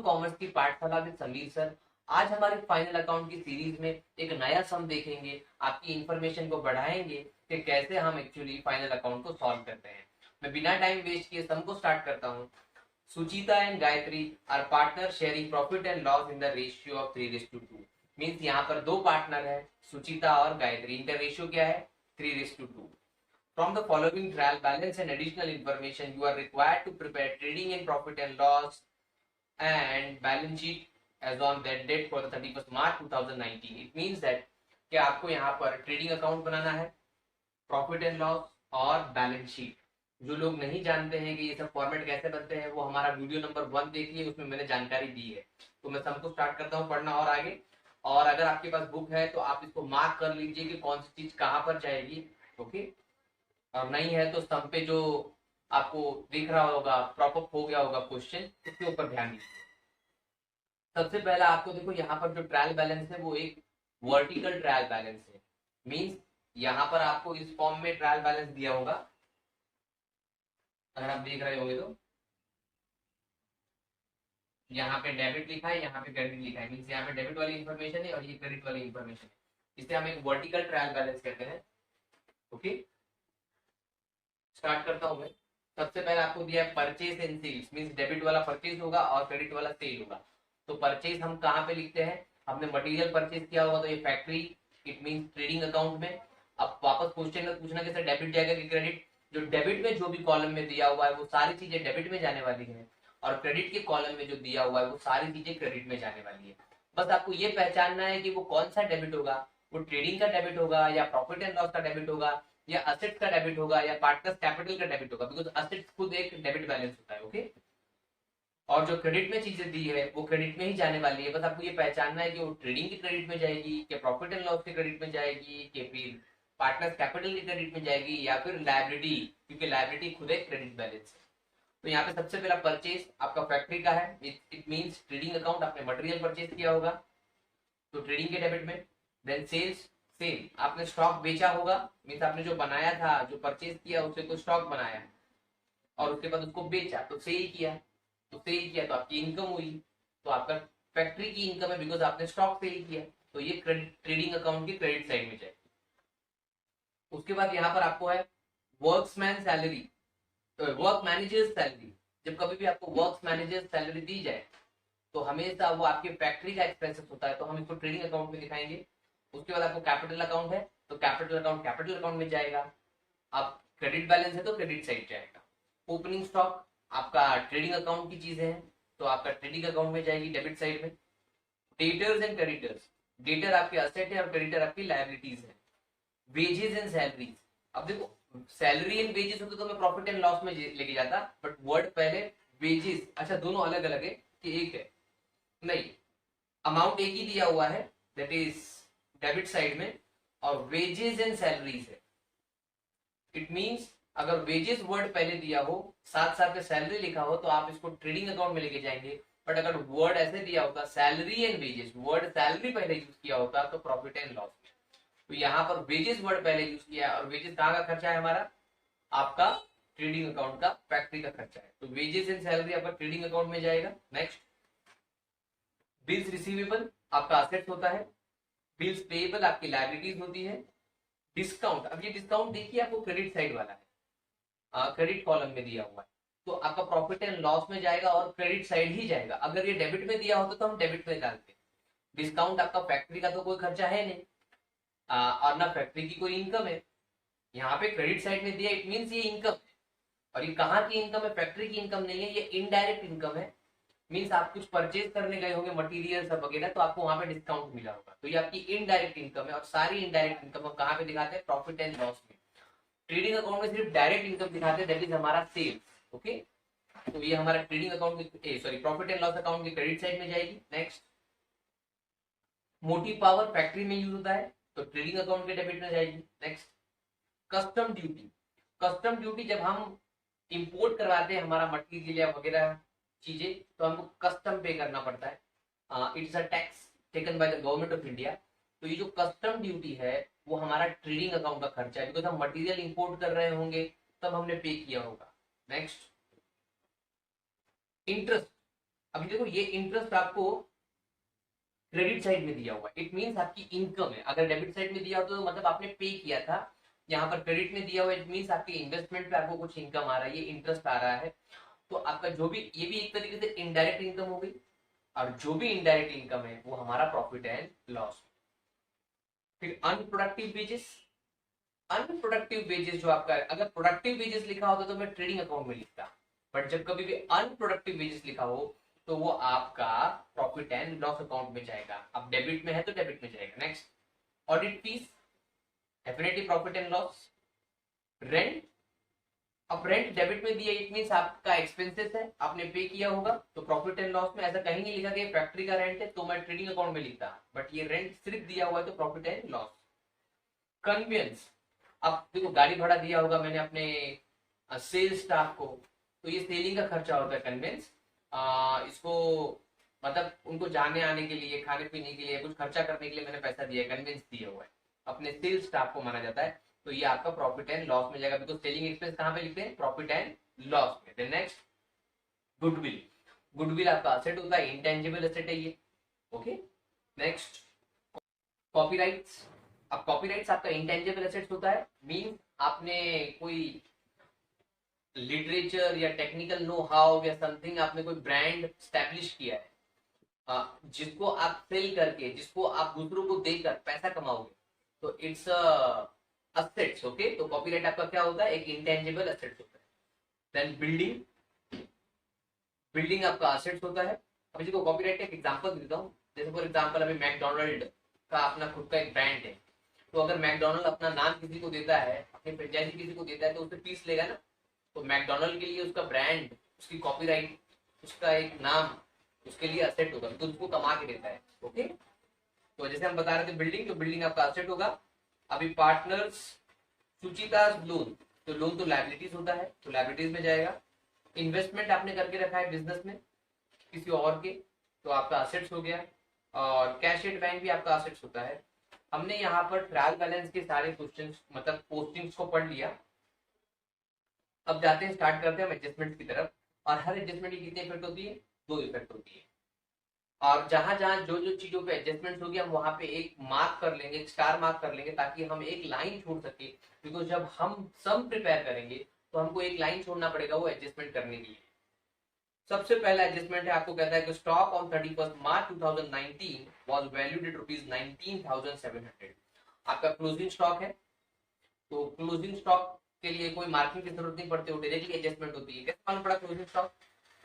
Commerce की पाठशाला में समीर सर। आज हमारे फाइनल अकाउंट की सीरीज में एक नया सम देखेंगे, आपकी इंफॉर्मेशन को बढ़ाएंगे कि कैसे हम एक्चुअली फाइनल अकाउंट को सॉल्व करते हैं। मैं बिना टाइम वेस्ट किए सम को स्टार्ट करता हूँ। Suchita and Gayatri are partner sharing profit and loss in the ratio of 3:2। Means यहाँ पर दो पार्टनर है, सुचिता और गायत्री। इनका रेशियो क्या है? 3:2। From the following trial balance and additional information, you are required to prepare trading and profit and loss and balance sheet as on that date for the 31st March 2019. It means that कि आपको यहाँ पर trading account बनाना है, profit and loss और balance sheet. जो लोग नहीं जानते हैं कि ये सब फॉर्मेट कैसे बनते हैं, वो हमारा वीडियो नंबर 1 देखिए, उसमें मैंने जानकारी दी है। तो मैं सबको स्टार्ट करता हूँ पढ़ना और आगे। और अगर आपके पास बुक है तो आप इसको मार्क कर लीजिए कि कौन सी चीज कहाँ पर जाएगी। ओके, और नहीं है तो स्तंभ पे जो आपको दिख रहा होगा, प्रॉपअप हो गया होगा क्वेश्चन, उसके ऊपर ध्यान दीजिए। सबसे पहला आपको देखो यहाँ पर जो ट्रायल बैलेंस है वो एक वर्टिकल ट्रायल बैलेंस है। मींस यहाँ पर आपको इस फॉर्म में ट्रायल बैलेंस दिया होगा, अगर आप देख रहे होंगे तो यहाँ पे डेबिट लिखा है, यहाँ पे क्रेडिट लिखा है। मींस यहाँ पे डेबिट वाली इंफॉर्मेशन है और ये क्रेडिट वाली इंफॉर्मेशन है। इसे हम एक वर्टिकल ट्रायल बैलेंस कहते हैं। ओके, स्टार्ट करता हूं मैं। सबसे पहले आपको दिया है purchase and sales. Means debit वाला परचेज होगा और क्रेडिट वाला सेल होगा। तो परचेज हम कहाँ पे लिखते हैं? हमने मटेरियल परचेज किया होगा तो ये factory, it means trading account में। अब वापस क्वेश्चन में पूछना कैसे डेबिट जाएगा कि क्रेडिट? जो डेबिट में जो भी कॉलम में दिया हुआ है वो सारी चीजें डेबिट में जाने वाली है, और क्रेडिट के कॉलम में जो दिया हुआ है वो सारी चीजें क्रेडिट में जाने वाली है। बस आपको ये पहचानना है कि वो कौन सा डेबिट होगा, वो ट्रेडिंग का डेबिट होगा या प्रॉफिट एंड लॉस का डेबिट होगा या असेट्स का डेबिट होगा या पार्टनर्स कैपिटल का डेबिट होगा, बिकॉज असेट्स खुद एक डेबिट बैलेंस होता है। ओके, और जो क्रेडिट में चीजें दी है वो क्रेडिट में ही जाने वाली है। बस आपको ये पहचानना है कि वो ट्रेडिंग के क्रेडिट में जाएगी, कि प्रॉफिट एंड लॉस के क्रेडिट में जाएगी, कि फिर पार्टनर्स कैपिटल के क्रेडिट में जाएगी, या फिर लायबिलिटी, क्योंकि लायबिलिटी खुद एक क्रेडिट बैलेंस है। तो यहाँ पे सबसे पहला परचेज आपका फैक्ट्री का है। इट मींस ट्रेडिंग अकाउंट, आपने मटेरियल परचेज किया होगा तो ट्रेडिंग के डेबिट में। देन सेल्स, सेल आपने स्टॉक बेचा होगा। मींस आपने जो बनाया था, जो परचेज किया उससे कोई स्टॉक बनाया और उसके बाद उसको बेचा तो सेल किया। तो सेल किया तो आपकी इनकम हुई, तो आपका फैक्ट्री की इनकम है बिकॉज आपने स्टॉक सेल किया। तो ये ट्रेडिंग अकाउंट की क्रेडिट साइड में जाए। उसके बाद यहाँ पर आपको है वर्क्समैन सैलरी, तो वर्क मैनेजर सैलरी। जब कभी भी आपको वर्क मैनेजर सैलरी दी जाए तो हमेशा वो आपके फैक्ट्री का एक्सपेंसेस होता है, तो हम इसको ट्रेडिंग अकाउंट में दिखाएंगे। उसके बाद आपको कैपिटल अकाउंट है तो कैपिटल अकाउंट में जाएगा। अब क्रेडिट बैलेंस है तो क्रेडिट साइड जाएगा। ओपनिंग स्टॉक आपका ट्रेडिंग अकाउंट की चीजें हैं तो आपका ट्रेडिंग अकाउंट में जाएगी, डेबिट साइड में। डेटर्स एंड क्रेडिटर्स, डेटर आपके असेट है और क्रेडिटर आपकी लायबिलिटीज है। वेजेस एंड सैलरीज, अब देखो सैलरी एंड वेजेस होते तो मैं प्रॉफिट एंड लॉस में लेके जाता, बट वर्ड पहले वेजेस, अच्छा दोनों अलग अलग है कि एक है? नहीं, अमाउंट एक ही दिया हुआ है, दैट इज डेबिट साइड में, और वेजेस एंड सैलरीज है। इट मींस अगर वेजेस वर्ड पहले दिया हो, साथ साथ में सैलरी लिखा हो, तो आप इसको ट्रेडिंग अकाउंट में लेके जाएंगे। बट अगर वर्ड ऐसे दिया होता salary and wages, word salary पहले यूज किया होता तो प्रॉफिट एंड लॉस में। तो यहाँ पर वेजेस वर्ड पहले यूज किया है, और वेजेस कहाँ का खर्चा है हमारा? आपका ट्रेडिंग अकाउंट का, फैक्ट्री का खर्चा है। तो वेजेस एंड सैलरी आपका ट्रेडिंग अकाउंट में जाएगा। नेक्स्ट, बिल्स रिसीवेबल आपका असेट्स होता है, बिल्स पेएबल आपकी लायबिलिटीज होती है। डिस्काउंट, अब ये डिस्काउंट देखिए आपको क्रेडिट साइड वाला है, क्रेडिट कॉलम में दिया हुआ है, तो आपका प्रॉफिट एंड लॉस में जाएगा और क्रेडिट साइड ही जाएगा। अगर ये डेबिट में दिया होता तो हम डेबिट में डालते। डिस्काउंट आपका फैक्ट्री का तो कोई खर्चा है नहीं, और ना फैक्ट्री की कोई इनकम है। यहाँ पे क्रेडिट साइड में दिया, इट मींस ये इनकम है। और ये कहाँ की इनकम है? फैक्ट्री की इनकम नहीं है, ये इनडायरेक्ट इनकम है। मींस आप कुछ परचेज करने गए होंगे मटेरियल सब वगैरह, तो आपको वहां पे डिस्काउंट मिला होगा, तो ये आपकी इनडायरेक्ट इनकम है। और सारी इनडायरेक्ट इनकम हम कहाँ पे दिखाते हैं? प्रॉफिट एंड लॉस में। ट्रेडिंग अकाउंट में सिर्फ डायरेक्ट इनकम दिखाते हैं, दैट इज हमारा सेल्स। ओके, तो ये हमारा ट्रेडिंग अकाउंट की, sorry, profit and loss account की क्रेडिट साइड में जाएगी। नेक्स्ट, मोटिव पावर फैक्ट्री में यूज होता है तो ट्रेडिंग अकाउंट के डेबिट में जाएगी। Next, custom duty, custom duty जब हम इंपोर्ट करवाते हैं हमारा मटेरियल या वगैरह चीजें, तो हमको कस्टम पे करना पड़ता है। It's a tax taken by the government of India. तो ये जो कस्टम ड्यूटी है वो हमारा ट्रेडिंग अकाउंट का खर्चा है, बिकॉज हम मटेरियल इंपोर्ट कर रहे होंगे तब हमने पे किया होगा। नेक्स्ट, इंटरेस्ट, अभी देखो ये इंटरेस्ट आपको क्रेडिट साइड में दिया हुआ है, इट मींस आपकी इनकम है। अगर डेबिट साइड में दिया हो तो मतलब आपने पे किया था, यहाँ पर क्रेडिट में दिया हुआ है, इट मींस आपके इन्वेस्टमेंट पे आपको कुछ इनकम आ रहा है, ये इंटरेस्ट आ रहा है। तो आपका जो भी, ये भी एक तरीके से इनडायरेक्ट इनकम हो गई, और जो भी इनडायरेक्ट इनकम है वो हमारा प्रॉफिट एंड लॉस। फिर अनप्रोडक्टिव वेजेस, अनप्रोडक्टिव वेजेस जो आपका है, अगर प्रोडक्टिव वेजेस लिखा होता तो मैं ट्रेडिंग अकाउंट में लिखता, बट जब कभी भी अनप्रोडक्टिव वेजेस लिखा हो तो वो आपका प्रॉफिट एंड लॉस अकाउंट में जाएगा। अब डेबिट में है तो डेबिट में जाएगा। Next, audit fees, definitely profit and loss. Rent, अब रेंट डेबिट में दिया, इट मींस आपका एक्सपेंसेस है, आपने पे किया होगा, तो प्रॉफिट एंड लॉस में ऐसा कहीं नहीं लिखा कि फैक्ट्री का रेंट है तो मैं ट्रेडिंग अकाउंट में लिखता, बट ये रेंट सिर्फ दिया हुआ है तो प्रॉफिट एंड लॉस। कन्वेंस, अब देखो गाड़ी भाड़ा दिया होगा मैंने अपने सेल्स स्टाफ को, तो ये सेलिंग का खर्चा होता है कन्वेंस। इसको मतलब उनको जाने आने के लिए, खाने पीने के लिए, कुछ खर्चा करने के लिए मैंने पैसा दिया है, कन्वेंस दिया हुआ है, अपने सेल्स स्टाफ को माना जाता है, तो ये आपका प्रॉफिट एंड लॉस में जाएगा, बिकॉज सेलिंग एक्सपेंस कहाँ पे लिखते हैं, प्रॉफिट एंड लॉस में। देन नेक्स्ट, गुडविल, गुडविल आपका असेट होता है, इंटेंजिबल असेट है ये। ओके, नेक्स्ट, कॉपीराइट्स, अब कॉपीराइट्स आपका इंटेंजिबल एसेट्स होता है, मीन आपने कोई लिटरेचर या टेक्निकल नो हाउ या समथिंग, आपने कोई ब्रांड स्टैब्लिश किया है, जिसको आप सेल करके, जिसको आप दूसरों को देकर पैसा कमाओगे, तो इट्स असेट्स। ओके, तो कॉपीराइट आपका क्या होता है, एक इंटेंजिबल एसेट्स होता है। देन बिल्डिंग, बिल्डिंग आपका असेट्स होता है। अब इसको कॉपीराइट का एक एग्जांपल देता हूँ, जैसे फॉर एग्जांपल अभी मैकडोनल्ड का अपना खुद का एक ब्रांड है, तो अगर मैकडोनल्ड अपना नाम किसी को देता है, अपनी फ्रेंचाइजी किसी को देता है, तो उससे फीस लेगा ना, तो मैकडोनल्ड के लिए उसका ब्रांड, उसकी कॉपीराइट, उसका एक नाम, उसके लिए असेट होगा, तो उसको कमा के देता है। ओके, तो जैसे हम बता रहे थे बिल्डिंग, तो बिल्डिंग आपका असेट होगा। अभी पार्टनर्स, सुचिता लोन, तो लोन तो लाइबिलिटीज होता है, तो लाइबिलिटीज में जाएगा। इन्वेस्टमेंट आपने करके रखा है बिजनेस में किसी और के, तो आपका असेट्स हो गया। और कैश एट बैंक भी आपका असेट्स होता है। हमने यहाँ पर ट्रायल बैलेंस के सारे क्वेश्चंस मतलब पोस्टिंग्स को पढ़ लिया। अब जाते हैं, स्टार्ट करते हैं एडजस्टमेंट की तरफ। और हर एडजस्टमेंट की कितनी इफेक्ट होती है, 2 इफेक्ट होती है। और जहां जहां जो जो चीजों पे एडजस्टमेंट होगी हम वहां पे एक मार्क कर लेंगे, एक स्टार मार्क कर लेंगे, ताकि हम एक लाइन छोड़ सके, बिकॉज जब हम सम प्रिपेयर करेंगे तो हमको एक लाइन छोड़ना पड़ेगा वो एडजस्टमेंट करने के लिए। सबसे पहला एडजस्टमेंट है, आपको कहता है कि stock on 31 March 2019 was valued at ₹19,700। आपका क्लोजिंग स्टॉक है, तो क्लोजिंग स्टॉक के लिए कोई मार्किंग की जरूरत नहीं पड़ती, वो डायरेक्टली एडजस्टमेंट होती है। कैसे मालूम पड़ा क्लोजिंग स्टॉक,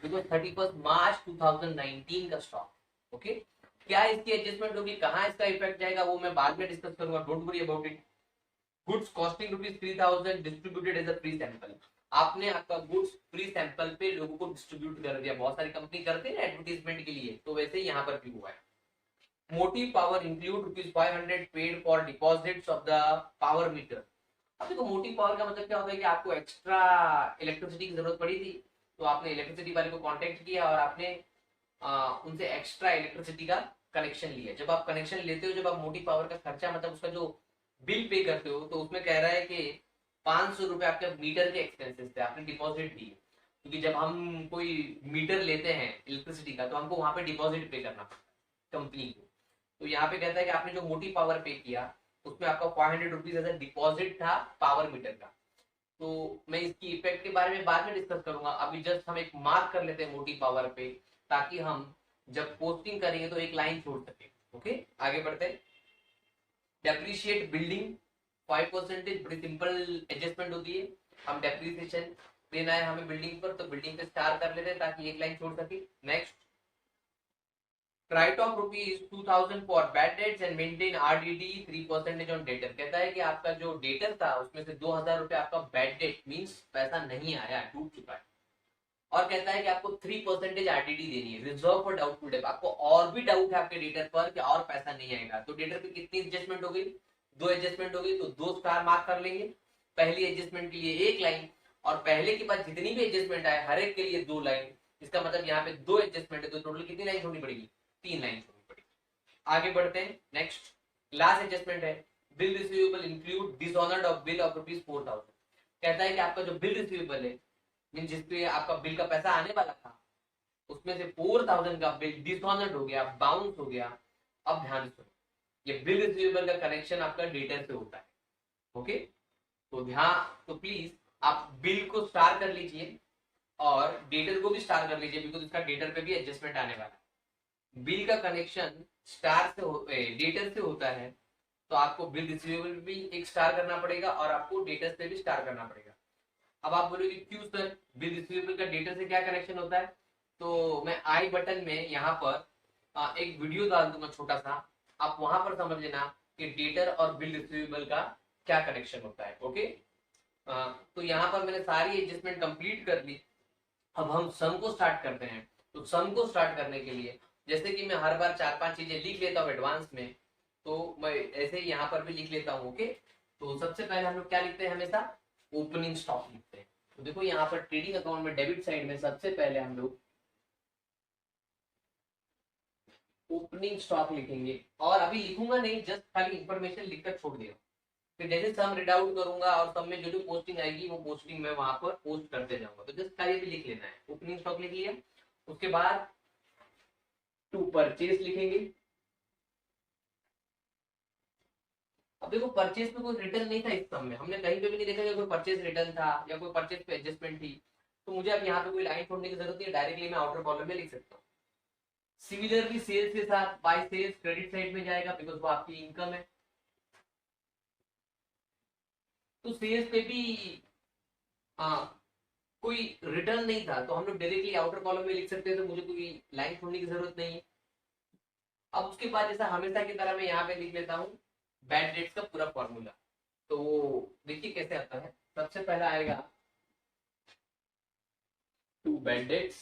बिकॉज 31 मार्च 2019 का स्टॉक। ओके, क्या इसकी एडजस्टमेंट होगी, कहाँ इसका इफेक्ट जाएगा, वो मैं बाद में डिस्कस करूंगा, don't worry about it. Goods costing ₹3,000 distributed as a free sample, आपने आपका गुड्स फ्री सैंपल पे लोगों को डिस्ट्रीब्यूट कर दिया। बहुत सारी कंपनी करते हैं एडवर्टीजमेंट के लिए, तो वैसे ही यहाँ पर भी हुआ है। Motive power include ₹500 paid for deposits of the power meter. अब देखो मोटिव पावर का मतलब क्या होता है कि आपको एक्स्ट्रा इलेक्ट्रिसिटी की जरूरत पड़ी थी, तो आपने इलेक्ट्रिसिटी वाले को कांटेक्ट किया और आपने उनसे एक्स्ट्रा इलेक्ट्रिसिटी का कनेक्शन लिया। जब आप कनेक्शन लेते हो, जब आप मोटी पावर का खर्चा मतलब उसका जो बिल पे करते हो, तो उसमें कह रहा है कि 500 रुपए आपके मीटर के एक्सपेंसेस थे, आपने डिपॉजिट दिए, क्योंकि जब हम कोई मीटर लेते हैं इलेक्ट्रिसिटी का तो हमको वहां पे डिपॉजिट पे करना पड़ता है कंपनी को। तो यहाँ पे कहता है कि आपने जो मोटी पावर पे किया उसमें आपका 500 रुपीज एज डिपॉजिट था पावर मीटर का। तो मैं इसकी इफेक्ट के बारे में बाद में डिस्कस करूंगा, अभी जस्ट हम एक मार्क कर लेते हैं मोटी पावर पे, ताकि हम जब पोस्टिंग करेंगे तो एक लाइन छोड़ सके। ओके, आगे बढ़ते हैं। डेप्रिशिएट बिल्डिंग 5%, बड़ी सिंपल एडजस्टमेंट होती है। हम डेप्रिसिएशन देना है हमें बिल्डिंग पर, तो बिल्डिंग पे स्टार कर लेते हैं ताकि एक लाइन छोड़ सके। Next, right of ₹2,000 for bad debts and maintain RDD 3% on debtor. कहता है कि आपका जो डेटर था उसमें से 2,000 रुपए आपका बैड डेट मींस पैसा नहीं आया, डूब चुका है। और कहता है कि आपको 3% RDD देनी है, रिजर्व फॉर डाउटफुल डेट। आपको और भी डाउट है आपके डेटर पर कि और पैसा नहीं आएगा, तो डेटर पे कितनी एडजस्टमेंट हो गई, 2 एडजस्टमेंट हो गई, तो 2 स्टार मार्क कर लेंगे। पहली एडजस्टमेंट के लिए 1 लाइन, और पहले के बाद जितनी भी एडजस्टमेंट आए हर एक के लिए 2 लाइन। इसका मतलब यहाँ पे 2 एडजस्टमेंट है, तो टोटल कितनी लाइन छोड़नी पड़ेगी, 3 लाइन छोड़नी पड़ेगी। आगे बढ़ते हैं। नेक्स्ट, लास्ट एडजस्टमेंट है, bill receivable include dishonoured of bill of ₹4,000। कहता है कि आपका जो बिल रिसीवेबल है मीन जिसपे आपका बिल का पैसा आने वाला था, उसमें से 4000 का बिल डिसऑनर्ड हो गया, बाउंस हो गया। अब ध्यान सुनो, ये बिल रिसीवेबल का कनेक्शन आपका डेटर से होता है। ओके, तो ध्यान, तो प्लीज आप बिल को स्टार कर लीजिए और डेटर को भी स्टार कर लीजिए, बिकॉज इसका डेटर पे भी एडजस्टमेंट आने वाला है। बिल का कनेक्शन स्टार से डेटर से होता है, तो आपको बिल रिसीवेबल भी एक स्टार करना पड़ेगा और आपको डेटर से भी स्टार करना पड़ेगा। अब आप बोलोगे क्यों सर, बिल रिसीवेबल का डेटर से क्या कनेक्शन होता है? तो मैं आई बटन में यहाँ पर एक वीडियो डाल दूंगा छोटा सा, आप वहां पर समझ लेना कि डेटर और बिल रिसीवेबल का क्या कनेक्शन होता है। ओके, तो यहाँ पर मैंने सारी एडजस्टमेंट कंप्लीट कर ली। अब हम सम को स्टार्ट करते हैं। तो सम को स्टार्ट करने के लिए जैसे कि मैं हर बार 4-5 चीजें लिख लेता हूँ एडवांस में, तो मैं ऐसे ही यहाँ पर भी लिख लेता हूँ। ओके, तो सबसे पहले हम लोग क्या लिखते हैं, हमेशा ओपनिंग स्टॉक लिखते हैं। तो देखो यहाँ पर ट्रेडिंग अकाउंट में डेबिट साइड में सबसे पहले हम लोग ओपनिंग स्टॉक लिखेंगे, और अभी लिखूंगा नहीं, जस्ट खाली इंफॉर्मेशन लिखकर छोड़ दिया। फिर जैसे सम रीड आउट करूंगा और सब में जो जो पोस्टिंग आएगी वो पोस्टिंग मैं वहां पर पोस्ट करते जाऊंगा। तो जस्ट खाली भी लिख लेना है, ओपनिंग स्टॉक लिख लिया। उसके बाद टू परचेज लिखेंगे। अब देखो परचेज में कोई रिटर्न नहीं था इस सम में, हमने कहीं पे भी नहीं देखा कि कोई परचेज रिटर्न था या कोई परचेज पे एडजस्टमेंट थी। तो मुझे अब यहाँ पे कोई लाइन छोड़ने की जरूरत नहीं है, डायरेक्टली मैं आउटर कॉलम में लिख सकता हूँ। सिमिलरली सेल्स के साथ बाय सेल्स क्रेडिट साइड में जाएगा, बिकॉज वो आपकी इनकम है। तो सेल्स पे भी हाँ कोई रिटर्न नहीं था, तो हम लोग डायरेक्टली आउटर कॉलम में लिख सकते हैं, तो मुझे कोई लाइन छोड़ने की जरूरत नहीं है। अब उसके बाद जैसा हमेशा की तरह मैं यहाँ पे लिख लेता हूँ बैड डेट्स का पूरा फॉर्मूला। तो देखिए कैसे आता है। सबसे पहला आएगा टू बैड डेट्स,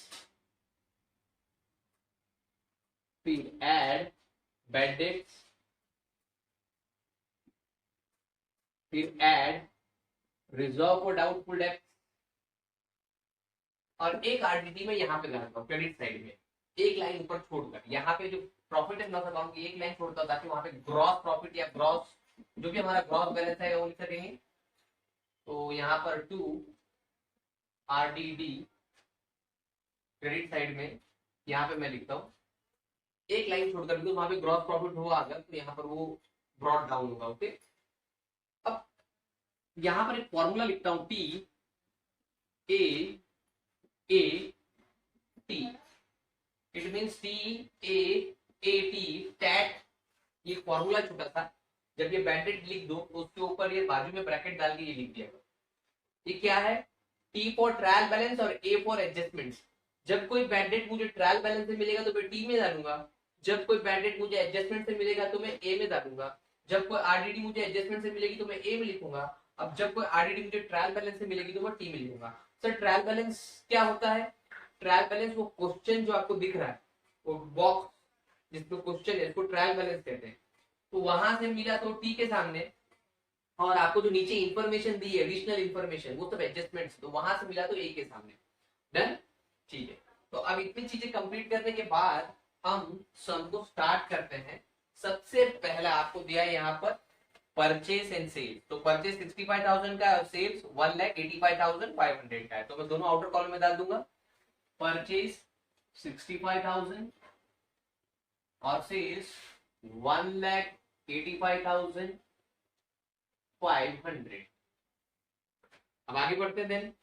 फिर ऐड बैड डेट्स, फिर add reserve for doubtful debts, और एक आरडीटी में यहाँ पे लगाता हूँ क्रेडिट साइड में, एक लाइन ऊपर छोड़कर। यहाँ पे जो प्रॉफिट एंड लॉस अकाउंट की एक लाइन छोड़ता हूँ, ताकि वहां पे ग्रॉस प्रॉफिट या ग्रॉस जो भी हमारा ग्रॉस बैलेंस है वो लिख सकेंगे। तो यहाँ पर टू आरडीडी क्रेडिट साइड में यहाँ पे मैं लिखता हूँ एक लाइन छोड़कर, बिकॉज वहां पे ग्रॉस प्रॉफिट हुआ अगर, तो यहाँ पर वो ब्रॉड डाउन होगा। ओके, अब यहाँ पर एक फॉर्मूला लिखता हूँ T A A T, it means T A A T tat. ये फॉर्मूला छोटा सा, जब ये बैंडेड लिख दो तो उसके ऊपर ये बाजू में ब्रैकेट डाल के ये लिख दिया। ये क्या है, टी फॉर ट्रायल बैलेंस और ए फॉर एडजस्टमेंट्स। जब कोई बैंडेड मुझे ट्रायल बैलेंस से मिलेगा तो मैं टी में डालूंगा, जब कोई बैंडेड मुझे एडजस्टमेंट से मिलेगा तो मैं ए में डालूंगा, जब कोई आरडीडी मुझे एडजस्टमेंट से मिलेगी तो मैं ए में लिखूंगा, अब जब कोई आरडीडी मुझे ट्रायल बैलेंस से मिलेगी तो मैं टी में लिखूंगा। सर ट्रायल बैलेंस क्या होता है? ट्रायल बैलेंस वो क्वेश्चन जो आपको दिख रहा है, वो बॉक्स जिसमें क्वेश्चन है, इसको ट्रायल बैलेंस कहते हैं। तो वहां से मिला तो टी के सामने, और आपको जो नीचे इंफॉर्मेशन दी है एडिशनल इंफॉर्मेशन वो सब एडजस्टमेंट्स, तो वहां से मिला तो ए के सामने। डन, ठीक है। तो अब इतनी चीजें कंप्लीट करने के बाद हम सम को स्टार्ट करते हैं। सबसे पहला आपको दिया है यहाँ पर परचेस एंड सेल्स। तो परचेस 65,000 का और सेल्स 1,85,500 का है, तो मैं दोनों आउटर कॉलम में डाल दूंगा। परचेस 65,000 और सेल्स 1,85,500। अब आगे बढ़ते हैं।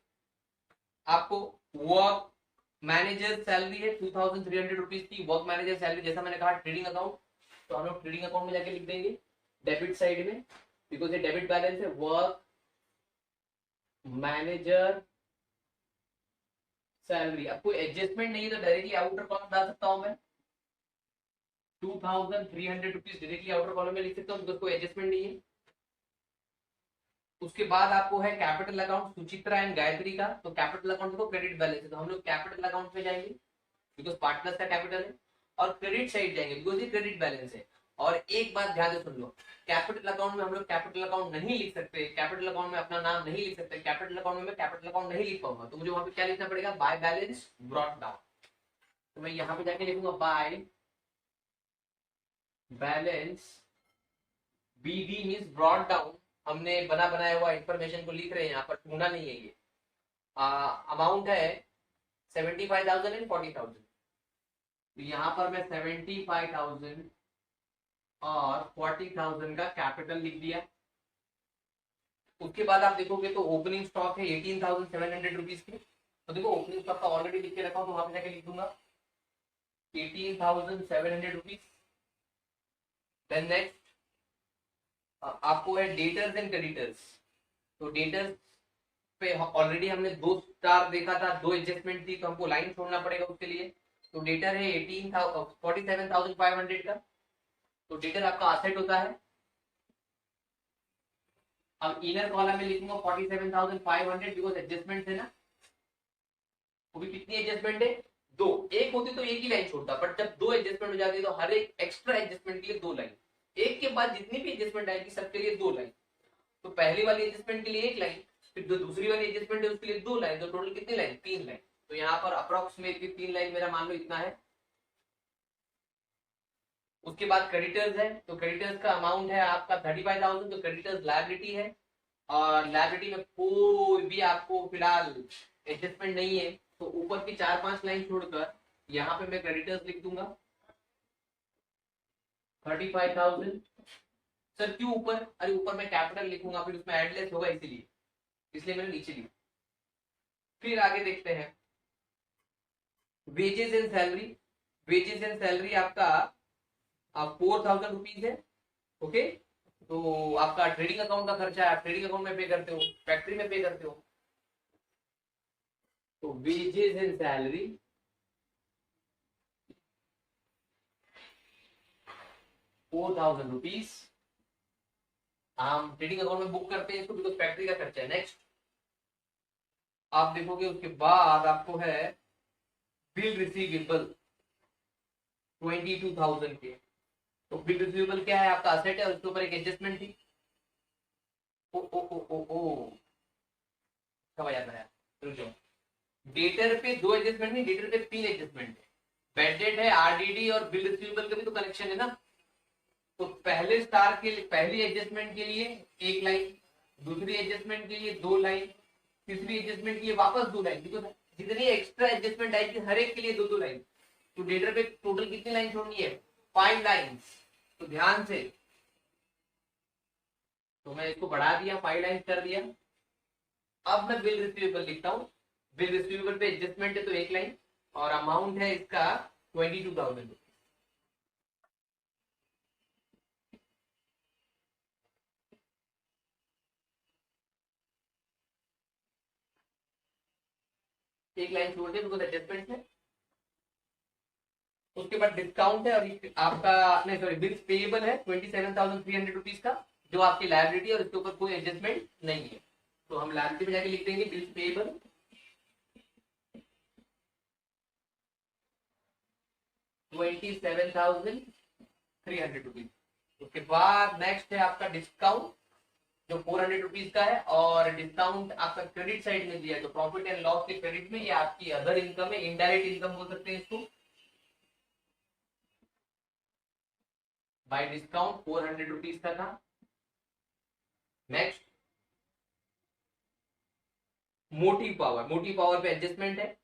आपको वर्क मैनेजर सैलरी है 2,300 रुपीज की, वर्क मैनेजर सैलरी, जैसा मैंने कहा ट्रेडिंग अकाउंट, तो हम लोग ट्रेडिंग अकाउंट में जाके लिख देंगे डेबिट साइड में, बिकॉज ये डेबिट बैलेंस है। वर्क मैनेजर सैलरी, अब कोई एडजस्टमेंट नहीं है तो डायरेक्टली आउटर कॉलम डाल सकता हूं मैं, 2,300 रुपीज डायरेक्टली आउटर कॉलम में लिख सकता हूँ, बिकॉज कोई एडजस्टमेंट नहीं है। उसके बाद आपको है capital account Suchitra and Gayatri का, तो कैपिटल अकाउंट को क्रेडिट बैलेंस है, तो हम लोग कैपिटल अकाउंट में जाएंगे बिकॉज पार्टनर्स का कैपिटल है, और क्रेडिट साइड जाएंगे बिकॉज ये क्रेडिट बैलेंस है। और एक बात ध्यान से सुन लो, कैपिटल अकाउंट में हम लोग कैपिटल अकाउंट नहीं लिख सकते, कैपिटल अकाउंट में अपना नाम नहीं लिख सकते, कैपिटल अकाउंट में मैं कैपिटल अकाउंट नहीं लिख पाऊंगा, तो मुझे वहां पे क्या लिखना पड़ेगा, बाय बैलेंस ब्रॉट डाउन। तो मैं यहाँ पे जाके लिखूंगा by balance, BD means brought down, हमने बना बनाया हुआ इंफॉर्मेशन को लिख रहे हैं यहाँ पर, ढूंढा नहीं है ये। अमाउंट है 75,000 एंड 40,000, तो यहाँ पर मैं 75,000 और 40,000 का कैपिटल लिख दिया। उसके बाद आप देखोगे तो ओपनिंग स्टॉक है 18,700 रुपीज की। तो देखो ओपनिंग स्टॉक का ऑलरेडी लिख के रखा हूँ, तो वहां पे जाके लिख दूंगा 18,700 रुपीज। देन नेक्स्ट आपको है डेटर्स एंड क्रेडिटर्स। तो डेटर्स पे ऑलरेडी हमने 2 स्टार देखा था, 2 एडजस्टमेंट थी, तो हमको लाइन छोड़ना पड़ेगा उसके लिए। तो डेटर है 47,500 का। तो डेटर आपका असेट होता है। अब इनर कॉलम में लिखूंगा 47,500 बिकॉज एडजस्टमेंट है ना। वो भी कितनी एडजस्टमेंट है? 2। एक होती तो एक ही लाइन छोड़ता, बट जब 2 एडजस्टमेंट हो जाती है तो हर एक एक्स्ट्रा एडजस्टमेंट के लिए 2 लाइन। एक के बाद जितनी भी एडजस्टमेंट आएगी सबके लिए 2 लाइन। तो पहली वाली एडजस्टमेंट के लिए 1 लाइन, फिर जो दूसरी वाली एडजस्टमेंट है उसके लिए 2 लाइन, तो टोटल कितनी लाइन? 3 लाइन। तो यहाँ पर अप्रोक्सीमेटली 3 लाइन मेरा मान लो इतना है। उसके बाद क्रेडिटर्स है, तो क्रेडिटर्स का अमाउंट है आपका 35,000, तो क्रेडिटर्स लायबिलिटी है। और लायबिलिटी में कोई भी आपको फिलहाल एडजस्टमेंट नहीं है, तो ऊपर की 4-5 लाइन छोड़कर यहाँ पे मैं क्रेडिटर्स लिख दूंगा 35,000। सर क्यों ऊपर? अरे ऊपर मैं कैपिटल लिखूंगा फिर उसमें एडलेस होगा, इसलिए मैंने नीचे लिखा। फिर आगे देखते हैं wages and salary. Wages and salary आपका 4,000 रुपीज है। ओके, तो आपका ट्रेडिंग अकाउंट का खर्चा है, आप ट्रेडिंग अकाउंट में पे करते हो, फैक्ट्री में पे करते हो। तो वेजेस एंड सैलरी 4,000 रुपीज हम ट्रेडिंग अकाउंट में बुक करते हैं इसको, बिकॉज फैक्ट्री का खर्चा है। नेक्स्ट आप देखोगे उसके बाद आपको है बिल रिसीवेबल 22,000 के। तो बिल रिसीवेबल क्या है? आपका असेट है और उसके ऊपर एक एडजस्टमेंट थी। ओ ओ ओ ओ ओ समझ आता है? रुक जाओ, डेटर पे 2 एडजस्टमेंट नहीं, डेटर पे 3 एडजस्टमेंट है। बैड डेट है, आरडीडी और बिल रिसीवेबल का भी तो कनेक्शन है ना। तो पहले स्टार के लिए पहली एडजस्टमेंट के लिए 1 लाइन, दूसरी एडजस्टमेंट के लिए 2 लाइन, तीसरी एडजस्टमेंट के लिए वापस 2 लाइन, बिकॉज जितनी एक्स्ट्रा एडजस्टमेंट आएगी हर एक के लिए 2-2 लाइन। तो डेटर पे टोटल कितनी लाइन छोड़नी है? 5 लाइन्स। तो ध्यान से, तो मैं इसको बढ़ा दिया, 5 लाइन कर दिया। अब मैं बिल रिसीवेबल लिखता हूँ। बिल रिसीवेबल पे एडजस्टमेंट है तो 1 लाइन, और अमाउंट है इसका 22,000। एक लाइन छोड़ दे बिकॉज एडजस्टमेंट है। उसके बाद डिस्काउंट है, और आपका नहीं सॉरी बिल्स पेएबल है 27,300 रुपीज का, जो आपकी लायबिलिटी है और इसके ऊपर कोई एडजस्टमेंट नहीं है। तो हम लायबिलिटी में जाके लिख देंगे बिल्स पेएबल 27,300 रुपीज। उसके बाद नेक्स्ट है आपका डिस्काउंट जो 400 रुपीज का है, और डिस्काउंट आपका क्रेडिट साइड में दिया है, तो प्रॉफिट एंड लॉस के क्रेडिट में ये आपकी अदर इनकम है, इनडायरेक्ट इनकम बोल सकते हैं इसको। बाय डिस्काउंट 400 रुपीज का था। नेक्स्ट मोटिव पावर पे एडजस्टमेंट है,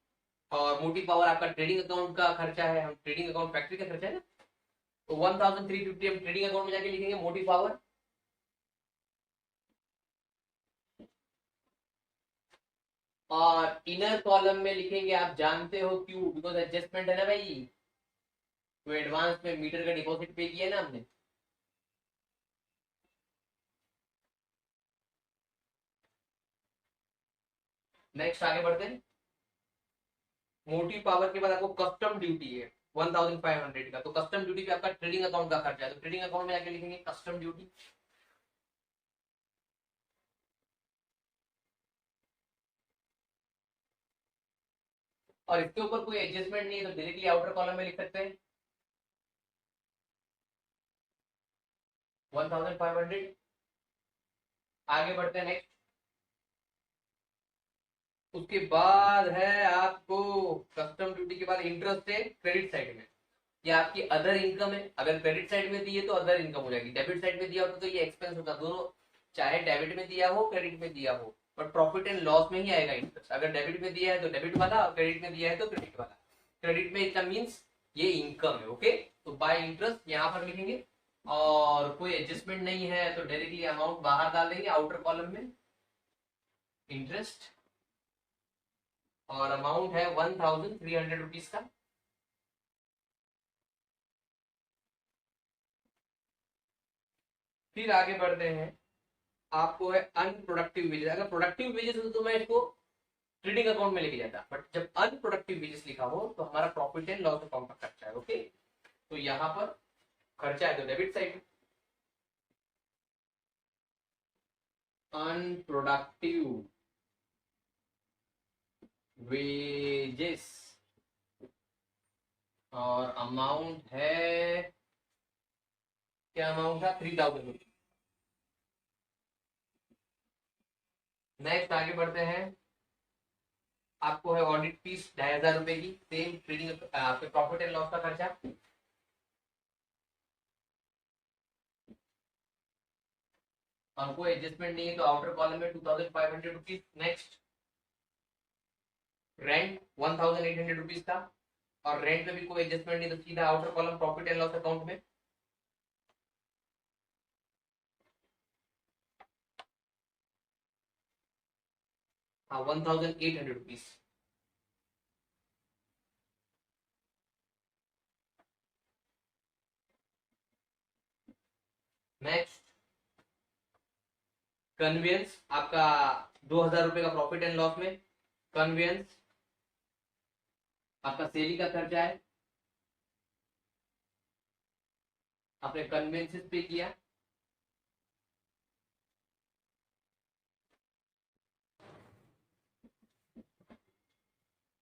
और मोटिव पावर आपका ट्रेडिंग अकाउंट का खर्चा है, हम ट्रेडिंग अकाउंट फैक्ट्री का खर्चा है ना। तो 1,350 हम ट्रेडिंग अकाउंट में जाके लिखेंगे मोटिव पावर। और इनर कॉलम में लिखेंगे, आप जानते हो क्यों? बिकॉज एडजस्टमेंट है ना भाई, तो एडवांस में मीटर का डिपॉजिट पे किया ना हमने। नेक्स्ट आगे बढ़ते हैं। मोटिव पावर के बाद आपको कस्टम ड्यूटी है 1,500 का, तो कस्टम ड्यूटी पे आपका ट्रेडिंग अकाउंट का खर्चा है, तो ट्रेडिंग अकाउंट में जाके लिखेंगे कस्टम ड्यूटी। और इसके ऊपर कोई एडजस्टमेंट नहीं है, तो डायरेक्टली आउटर कॉलम में लिख सकते हैं 1,500। आगे बढ़ते हैं नेक्स्ट। उसके बाद है आपको कस्टम ड्यूटी के बाद इंटरेस्ट है क्रेडिट साइड में, ये आपकी अदर इनकम है। अगर क्रेडिट साइड में दी है तो अदर इनकम हो जाएगी, डेबिट साइड में दिया होता तो ये एक्सपेंस होता। दोनों चाहे डेबिट में दिया हो क्रेडिट में दिया हो, बट प्रॉफिट एंड लॉस में ही आएगा इंटरेस्ट। अगर डेबिट में दिया है तो डेबिट वाला, और क्रेडिट में दिया है तो क्रेडिट वाला। क्रेडिट में इतना मीन्स ये इनकम है। ओके, तो बाय इंटरेस्ट यहाँ पर लिखेंगे, और कोई एडजस्टमेंट नहीं है तो डायरेक्टली अमाउंट बाहर डाल देंगे आउटर कॉलम में, इंटरेस्ट, और अमाउंट है 1300 रुपीज का। फिर आगे बढ़ते हैं, आपको है अनप्रोडक्टिव वेजेस। अगर प्रोडक्टिव वेजेस हो तो मैं इसको ट्रेडिंग अकाउंट में लेके जाता, बट जब अनप्रोडक्टिव वेजेस लिखा हो तो हमारा प्रॉफिट एंड लॉस अकाउंट का खर्चा है। ओके, तो यहाँ पर खर्चा है तो डेबिट साइड, अनप्रोडक्टिव वेजेस, और अमाउंट है, क्या अमाउंट था, 3000। नेक्स्ट आगे बढ़ते हैं, आपको है ऑडिट फीस 2500 रुपए की, सेम ट्रेडिंग आपके प्रॉफिट एंड लॉस का खर्चा। और कोई एडजस्टमेंट नहीं है तो आउटर कॉलम में 2500 रुपीज। नेक्स्ट, रेंट 1800 रुपीज का, और रेंट में भी कोई एडजस्टमेंट नहीं तो सीधा outer column profit and loss account में। हाँ, 1800 रुपीज। नेक्स्ट, कन्वेंस आपका 2000 रुपए का प्रॉफिट एंड लॉस में, कन्वेंस आपका सेलिंग का खर्चा है, आपने कन्वेंसेस पे किया।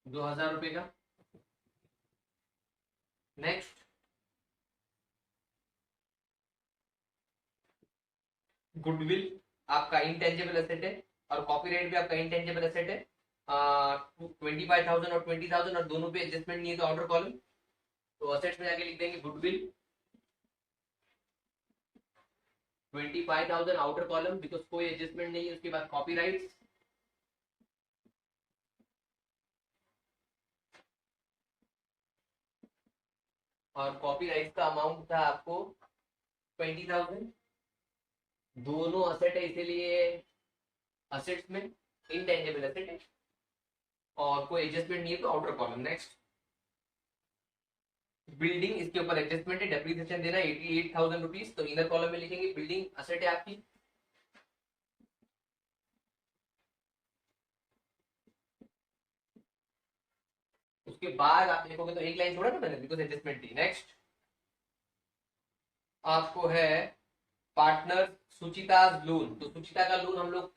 ₹2000 का। नेक्स्ट, गुडविल आपका इंटेंजेबल एसेट है, और कॉपीराइट भी आपका इंटेंजेबल एसेट है। 25,000 और 20,000, और दोनों पे एडजस्टमेंट नहीं है तो आउटर कॉलम, तो असेट्स में जाके लिख देंगे गुडविल 25,000 आउटर कॉलम, बिकॉज कोई एडजस्टमेंट नहीं है। उसके बाद कॉपीराइट, और कॉपीराइट का अमाउंट था आपको 20,000। दोनों असेट है इसीलिए असेट्स में इंटेंजेबल एसेट है, और कोई एडजस्टमेंट नहीं है तो आउटर कॉलम। नेक्स्ट, बिल्डिंग, इसके ऊपर एडजस्टमेंट है, डेप्रिसिएशन देना 88,000 रुपीज, तो इनर कॉलम में लिखेंगे बिल्डिंग असेट है आपकी। उसके बाद आप देखोगे तो एक लाइन छोड़ा ना मैंने, बिकॉज एडजस्टमेंट थी। नेक्स्ट, आपको है पार्टनर सुचिता लोन, तो सुचिता का लोन हम लोग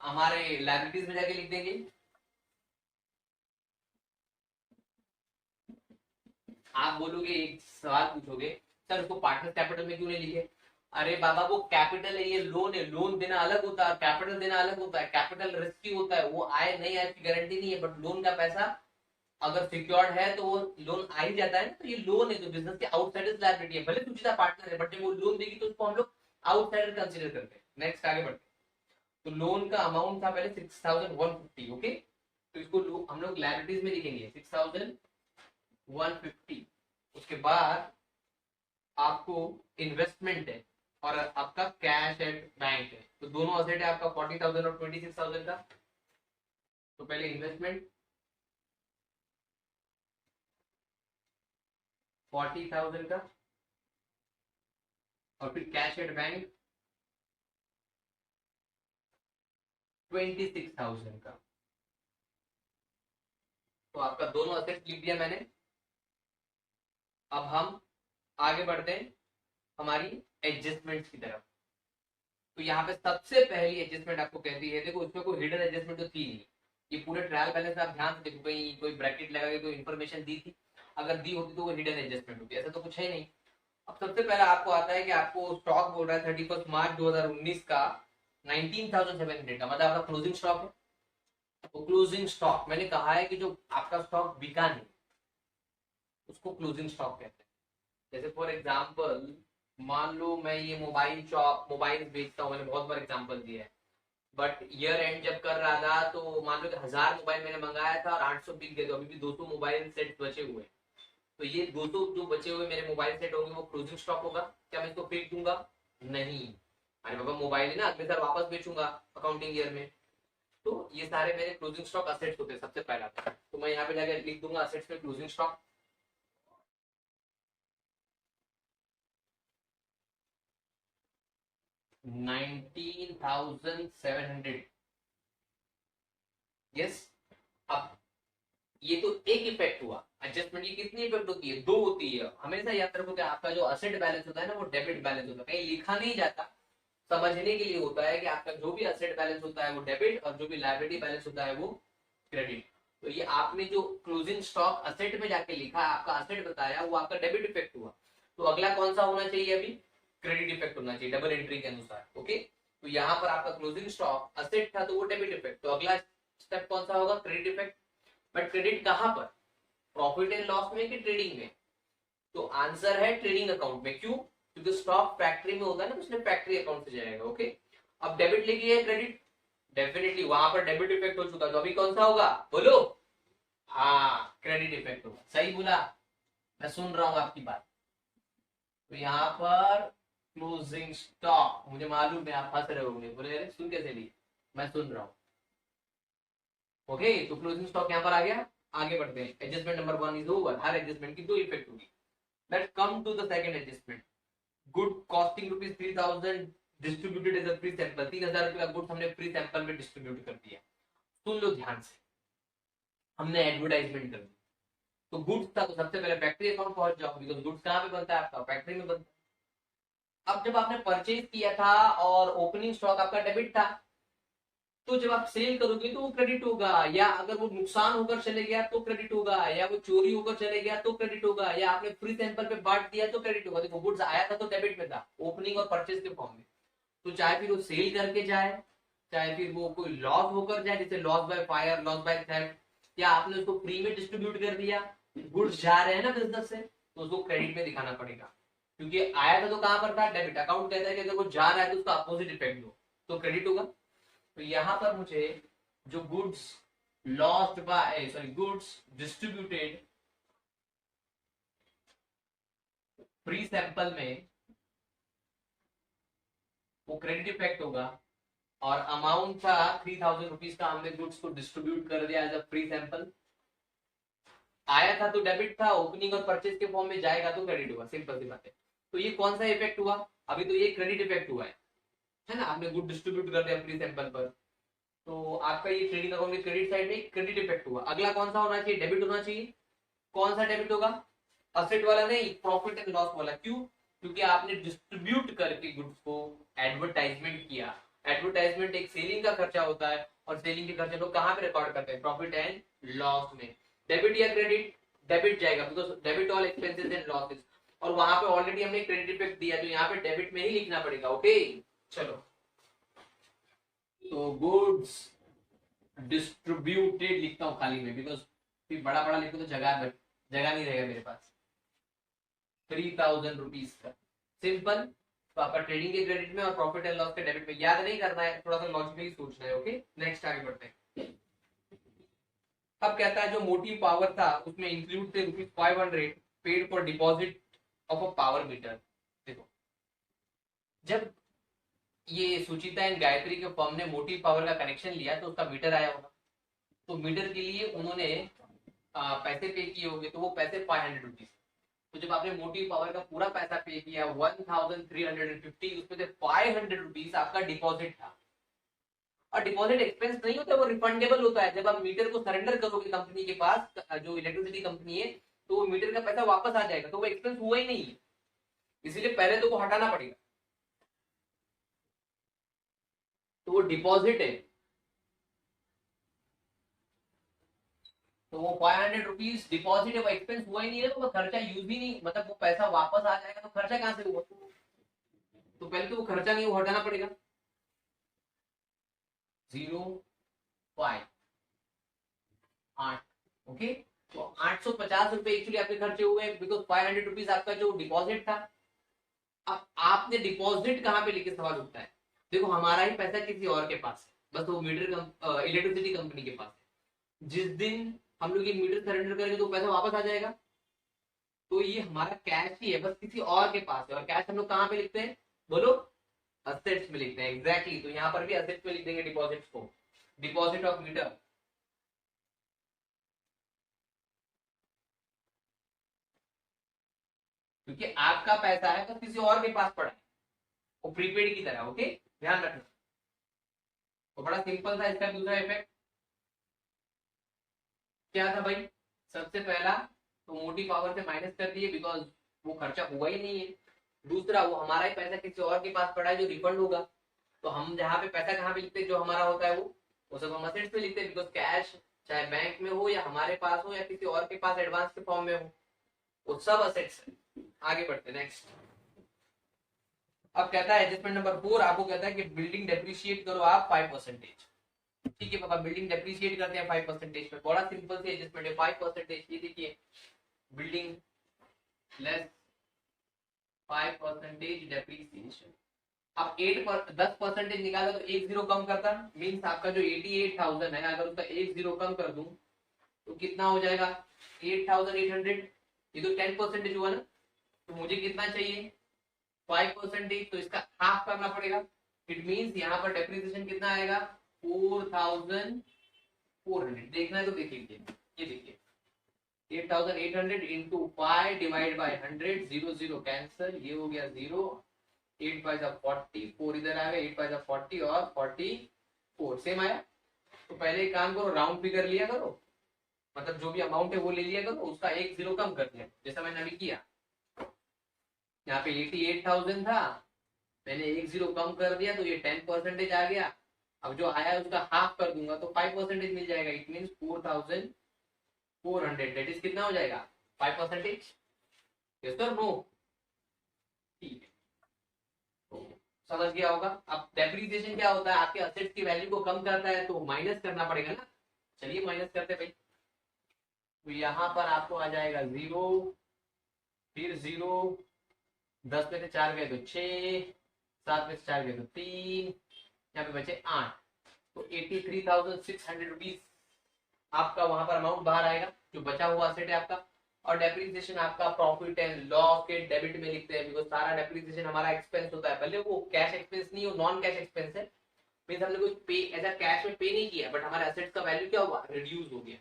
हमारे लाइबिलिटीज में जाके लिख देंगे। आप बोलोगे, एक सवाल पूछोगे, सर उसको पार्टनर कैपिटल में क्यों नहीं लिखे? अरे बाबा, वो कैपिटल है, ये लोन है, लोन देना अलग होता है, कैपिटल देना अलग होता है। कैपिटल रिस्की होता है, वो आए नहीं आए की गारंटी नहीं है, बट लोन का पैसा अगर सिक्योर्ड है तो वो लोन आ ही जाता है ना। तो ये लोन है तो बिजनेस के आउटसाइडर्स लायबिलिटी है, भले सुचिता पार्टनर है, बट जब वो लोन देगी तो उसको हम लोग आउटसाइडर कंसिडर करते हैं। नेक्स्ट आगे बढ़ते हैं, तो लोन का अमाउंट था पहले 6,150। ओके, तो इसको हम लोग लायबिलिटीज में लिखेंगे 6,150। उसके बाद आपको इन्वेस्टमेंट है, और आपका कैश एट बैंक है, तो दोनों असेट है आपका 40,000 और 26,000 का। तो पहले इन्वेस्टमेंट 40,000 का, और फिर कैश एट बैंक 26,000 का। तो आपका दोनों असेट लिख दिया मैंने। अब हम आगे बढ़ते हैं हमारी एडजस्टमेंट की तरफ। तो यहाँ पे सबसे पहली एडजस्टमेंट आपको कहती है, देखो उसमें कोई हिडन एडजस्टमेंट तो थी नहीं, ये पूरे ट्रायल बैलेंस आप ध्यान से देखो, कहीं कोई ब्रैकेट लगा के कोई इन्फॉर्मेशन दी थी, अगर दी होती तो वो हिडन एडजस्टमेंट होती, ऐसा तो कुछ है नहीं। अब सबसे पहले आपको आता है कि आपको स्टॉक बोल रहा है 31 मार्च 2019 का 19,700 का, मतलब आपका क्लोजिंग स्टॉक है। तो क्लोजिंग स्टॉक मैंने कहा है कि जो आपका स्टॉक बिका नहीं उसको क्लोजिंग स्टॉक कहते हैं। जैसे फॉर एग्जाम्पल, मान लो मैं ये मोबाइल बेचता हूँ, मैंने बहुत बार एग्जाम्पल दिया है, बट ईयर एंड जब कर रहा था तो मान लो कि 1000 मोबाइल मैंने मंगाया था और 800 बिक गए, तो अभी भी 200 मोबाइल सेट बचे हुए हैं। तो ये 200 जो बचे हुए मेरे मोबाइल सेट होंगे वो क्लोजिंग स्टॉक होगा। क्या मैं इसको फेंक दूंगा? नहीं, अरे बाबा मोबाइल है ना, अगले साल वापस बेचूंगा अकाउंटिंग ईयर में। तो ये सारे मेरे क्लोजिंग स्टॉक असेट्स होते हैं सबसे पहला। तो मैं यहाँ पे जाकर लिख दूंगा असेट्स में क्लोजिंग स्टॉक। $19,700। यस। अब ये तो एक इफेक्ट हुआ। एडजस्टमेंट की कितनी इफेक्ट होती है? 2 होती है। हमेशा याद रखो कि आपका जो असेट बैलेंस होता है ना वो डेबिट बैलेंस होता है, कहीं लिखा नहीं जाता, समझने के लिए होता है कि आपका जो भी असेट बैलेंस होता है वो डेबिट और जो भी लायबिलिटी बैलेंस होता है वो क्रेडिट। तो ये आपने जो क्लोजिंग स्टॉक असेट में जाके लिखा, आपका असेट बताया, वो आपका डेबिट इफेक्ट हुआ। तो अगला कौन सा होना चाहिए? अभी क्रेडिट इफेक्ट होना चाहिए डबल एंट्री के अनुसार। ओके, तो यहाँ पर आपका क्लोजिंग स्टॉक असेट था तो वो डेबिट इफेक्ट, तो अगला स्टेप कौन सा होगा? Credit effect. बट क्रेडिट कहां पर? प्रॉफिट एंड लॉस में कि ट्रेडिंग में? तो आंसर है ट्रेडिंग अकाउंट में। क्यों? क्योंकि स्टॉक फैक्ट्री में होता है ना, उसमें फैक्ट्री अकाउंट से जाएगा। ओके, अब डेबिट लेके है क्रेडिट, डेफिनेटली वहां पर डेबिट इफेक्ट हो चुका, तो अभी कौन सा होगा? बोलो। हाँ, क्रेडिट इफेक्ट होगा। सही बोला, मैं सुन रहा हूं आपकी बात। तो यहाँ पर क्लोजिंग स्टॉक, मुझे मालूम है आप हंस रहे होंगे, बोले अरे सुन कैसे ली, मैं सुन रहा हूँ। ओके, तो क्लोजिंग स्टॉक यहाँ पर आ गया। आगे बढ़ते हैं। Adjustment number 1 is over. हर एडजस्टमेंट की 2 इफेक्ट होगी। Let's come to the second adjustment. Good costing ₹3,000 distributed as a free sample. 3,000 रुपए का गुड्स हमने फ्री सैंपल में डिस्ट्रीब्यूट कर दिया। सुन लो ध्यान से, हमने एडवर्टाइजमेंट कर दी। तो गुड्स था तो सबसे पहले फैक्ट्री अकाउंट पहुंच जाओ, बिकॉज गुड्स कहाँ पे बनता है? आपका फैक्ट्री में बनता है। अब जब आपने परचेज किया था और ओपनिंग स्टॉक आपका डेबिट था, तो जब आप सेल करोगे तो वो क्रेडिट होगा, या अगर वो नुकसान होकर चले गया तो क्रेडिट होगा, या वो चोरी होकर चले गया तो क्रेडिट होगा, या आपने फ्री सैंपल पे बांट दिया तो क्रेडिट होगा। देखो गुड्स आया था तो डेबिट में था, ओपनिंग और परचेज के फॉर्म में। तो चाहे फिर वो सेल करके जाए, चाहे फिर वो कोई लॉस होकर जाए, जैसे loss by fire, loss by theft, या आपने उसको फ्री में डिस्ट्रीब्यूट कर दिया, गुड्स जा रहे हैं ना बिजनेस से, तो उसको क्रेडिट में दिखाना पड़ेगा। क्योंकि आया था तो कहां पर था? डेबिट। अकाउंट कहता है कि अगर वो जा रहा है तो उसका अपोजिट इफेक्ट दो, तो क्रेडिट होगा। तो यहां पर मुझे जो goods lost by goods distributed free sample में, वो क्रेडिट इफेक्ट होगा। और अमाउंट था ₹3,000 का, हमने गुड्स को डिस्ट्रीब्यूट कर दिया एज अ फ्री सैंपल। आया था तो डेबिट था, ओपनिंग और परचेज के फॉर्म में जाएगा तो क्रेडिट होगा। सिंपल सी बात है। तो ये कौन सा इफेक्ट हुआ? अभी तो ये क्रेडिट इफेक्ट हुआ है ना, आपने गुड डिस्ट्रीब्यूट कर दिया फ्री सैंपल पर, तो आपका ये ट्रेडिंग अकाउंट में क्रेडिट साइड में क्रेडिट इफेक्ट हुआ। अगला कौन सा होना चाहिए? डेबिट होना चाहिए। कौन सा डेबिट होगा? असेट वाला नहीं, प्रॉफिट एंड लॉस वाला। क्यों? क्योंकि आपने डिस्ट्रीब्यूट करके गुड्स को एडवर्टाइजमेंट किया। एडवर्टाइजमेंट एक सेलिंग का खर्चा होता है, और सेलिंग के खर्चे लोग कहां पे रिकॉर्ड करते हैं? प्रॉफिट एंड लॉस में। डेबिट या क्रेडिट? डेबिट जाएगा, because debit all expenses and losses. और वहां पे ऑलरेडी हमने क्रेडिट इफेक्ट दिया, तो यहाँ पे डेबिट में ही लिखना पड़ेगा। ओके, चलो। तो गुड्स डिस्ट्रीब्यूटेड लिखता हूँ खाली में, बिकॉज फिर बड़ा बड़ा लिखो तो जगह नहीं रहेगा मेरे पास। ₹3,000 का सिंपल। तो आपका ट्रेडिंग के क्रेडिट में और प्रॉफिट एंड लॉस के डेबिट में। याद नहीं करना है, थोड़ा सा लॉजिकली सोचना है। ओके, नेक्स्ट आगे बढ़ते हैं। अब कहता है जो मोटिव पावर था उसमें इंक्लूड थे ₹500 paid for deposit of a power meter. देखो, जब ये सुचिता एंड गायत्री के फर्म ने मोटिव पावर का कनेक्शन लिया तो उसका मीटर आया होगा। तो मीटर के लिए उन्होंने पैसे पे किए होंगे, तो वो पैसे ₹500। तो जब आपने मोटिव पावर का पूरा पैसा पे किया 1350, उसमें से ₹500 आपका डिपॉजिट था। और डिपॉजिट एक्सपेंस नहीं होता, वो रिफंडेबल होता है। जब आप मीटर को सरेंडर करोगे कंपनी के पास, जो इलेक्ट्रिसिटी कंपनी है, तो वो मीटर का पैसा वापस आ जाएगा, तो वो एक्सपेंस हुआ ही नहीं है, इसीलिए पहले तो वो हटाना पड़ेगा। तो वो डिपॉजिट है, तो वो ₹500 डिपॉजिट है, वो एक्सपेंस हुआ ही नहीं है, तो वो खर्चा यूज भी नहीं, मतलब वो पैसा वापस आ जाएगा, तो खर्चा कहां से हुआ? तो पहले तो वो खर्चा नहीं, वो हटाना पड़ेगा। 0.8। ओके, तो ₹850 एक्चुअली आपके खर्चे हुए, बिकॉज ₹500 आपका जो डिपॉजिट था। अब आपने डिपॉजिट कहां पे लेके सवाल उठता है? देखो, हमारा ही पैसा किसी और के पास है, बस वो मीटर इलेक्ट्रिसिटी कंपनी के पास है। जिस दिन हम लोग ये मीटर सरेंडर करेंगे तो पैसा वापस आ जाएगा। तो ये हमारा कैश ही है, बस किसी और के पास है। और कैश हम लोग कहाँ पे लिखते हैं बोलो, असेट्स में लिखते हैं। एग्जैक्टली तो यहाँ पर भी असेट्स में लिख देंगे डिपॉजिट्स को, डिपॉजिट ऑफ मीटर। क्योंकि आपका पैसा है बस किसी और के पास पड़ा है, वो प्रीपेड की तरह। ओके, ध्यान रखना। तो बड़ा सिंपल था इसका दूसरा इफेक्ट। क्या था भाई, सबसे पहला तो मोटी पावर से माइनस कर दिए, बिकॉज वो खर्चा हुआ ही नहीं है। दूसरा, वो हमारा ही पैसा किसी और के पास पड़ा है जो रिफंड होगा। तो हम जहाँ पे पैसा कहाँ पे लिखते हैं, जो हमारा होता है वो सब हम असेट्स पे लिखते हैं, बिकॉज कैश चाहे बैंक में हो या हमारे पास हो या किसी और के पास एडवांस के फॉर्म में हो, वो सब असेट्स है। आगे बढ़ते नेक्स्ट। अब कहता है एडजस्टमेंट नंबर 4, आपको कहता है कि बिल्डिंग डेप्रिशिएट करो आप 5%। ठीक है पापा, बिल्डिंग डेप्रिशिएट करते हैं 5% पे। बड़ा सिंपल सी एडजस्टमेंट है 5%। ये देखिए, बिल्डिंग लेस 5% डेप्रिसिएशन। अब 10% निकाला तो एक जीरो कम करता, मीन्स आपका जो 88,000 है, अगर उसका एक जीरो कम कर दूं तो कितना हो जाएगा 8,800। ये तो 10% हुआ ना, तो मुझे कितना चाहिए 5%, तो इसका हाफ करना पड़ेगा। इट मीन्स यहाँ पर डेप्रिसिएशन कितना आएगा 4,400। देखना है तो देख लीजिए, ये देखिए 8,800 इंटू 5 डिवाइड बाई 100, 0 0 कैंसल, ये हो गया 0। 8 5 40, 4 इधर आएगा, 8 5 40 और 44 सेम आया। तो पहले एक काम करो, राउंड फिगर लिया करो, मतलब जो भी अमाउंट है वो ले लिया करो, उसका एक जीरो कम कर दिया, जैसा मैंने अभी किया। यहाँ पे 88,000 था, मैंने एक जीरो कम कर दिया तो ये 10% आ गया। अब जो आया उसका हाफ कर दूंगा तो 5% मिल जाएगा। इट मीन 4,400, दैट इज कितना हो जाएगा 5%। यस सर नो, ठीक है, तो समझ गया होगा। अब डेप्रिसिएशन क्या होता है, आपके असेट्स की वैल्यू को कम करता है, तो माइनस करना पड़ेगा ना। चलिए माइनस करते भाई। तो यहाँ पर आपको आ जाएगा 0, फिर 0, 10 में से 4 गए तो 6, 7 में से 4 गए तो 3, यहाँ पे बचे 8। तो 83,600 रुपीज आपका वहां पर अमाउंट बाहर आएगा, जो बचा हुआ असेट है आपका। और डेप्रिसिएशन आपका प्रॉफिट एंड लॉस के डेबिट में लिखते हैं, बिकॉज सारा डेप्रिसिएशन हमारा एक्सपेंस होता है, भले वो कैश एक्सपेंस नहीं हो, नॉन कैश एक्सपेंस है। मींस हमने कुछ पे ऐसा कैश में पे नहीं किया, बट हमारे असेट्स का वैल्यू क्या हुआ, रिड्यूस हो गया,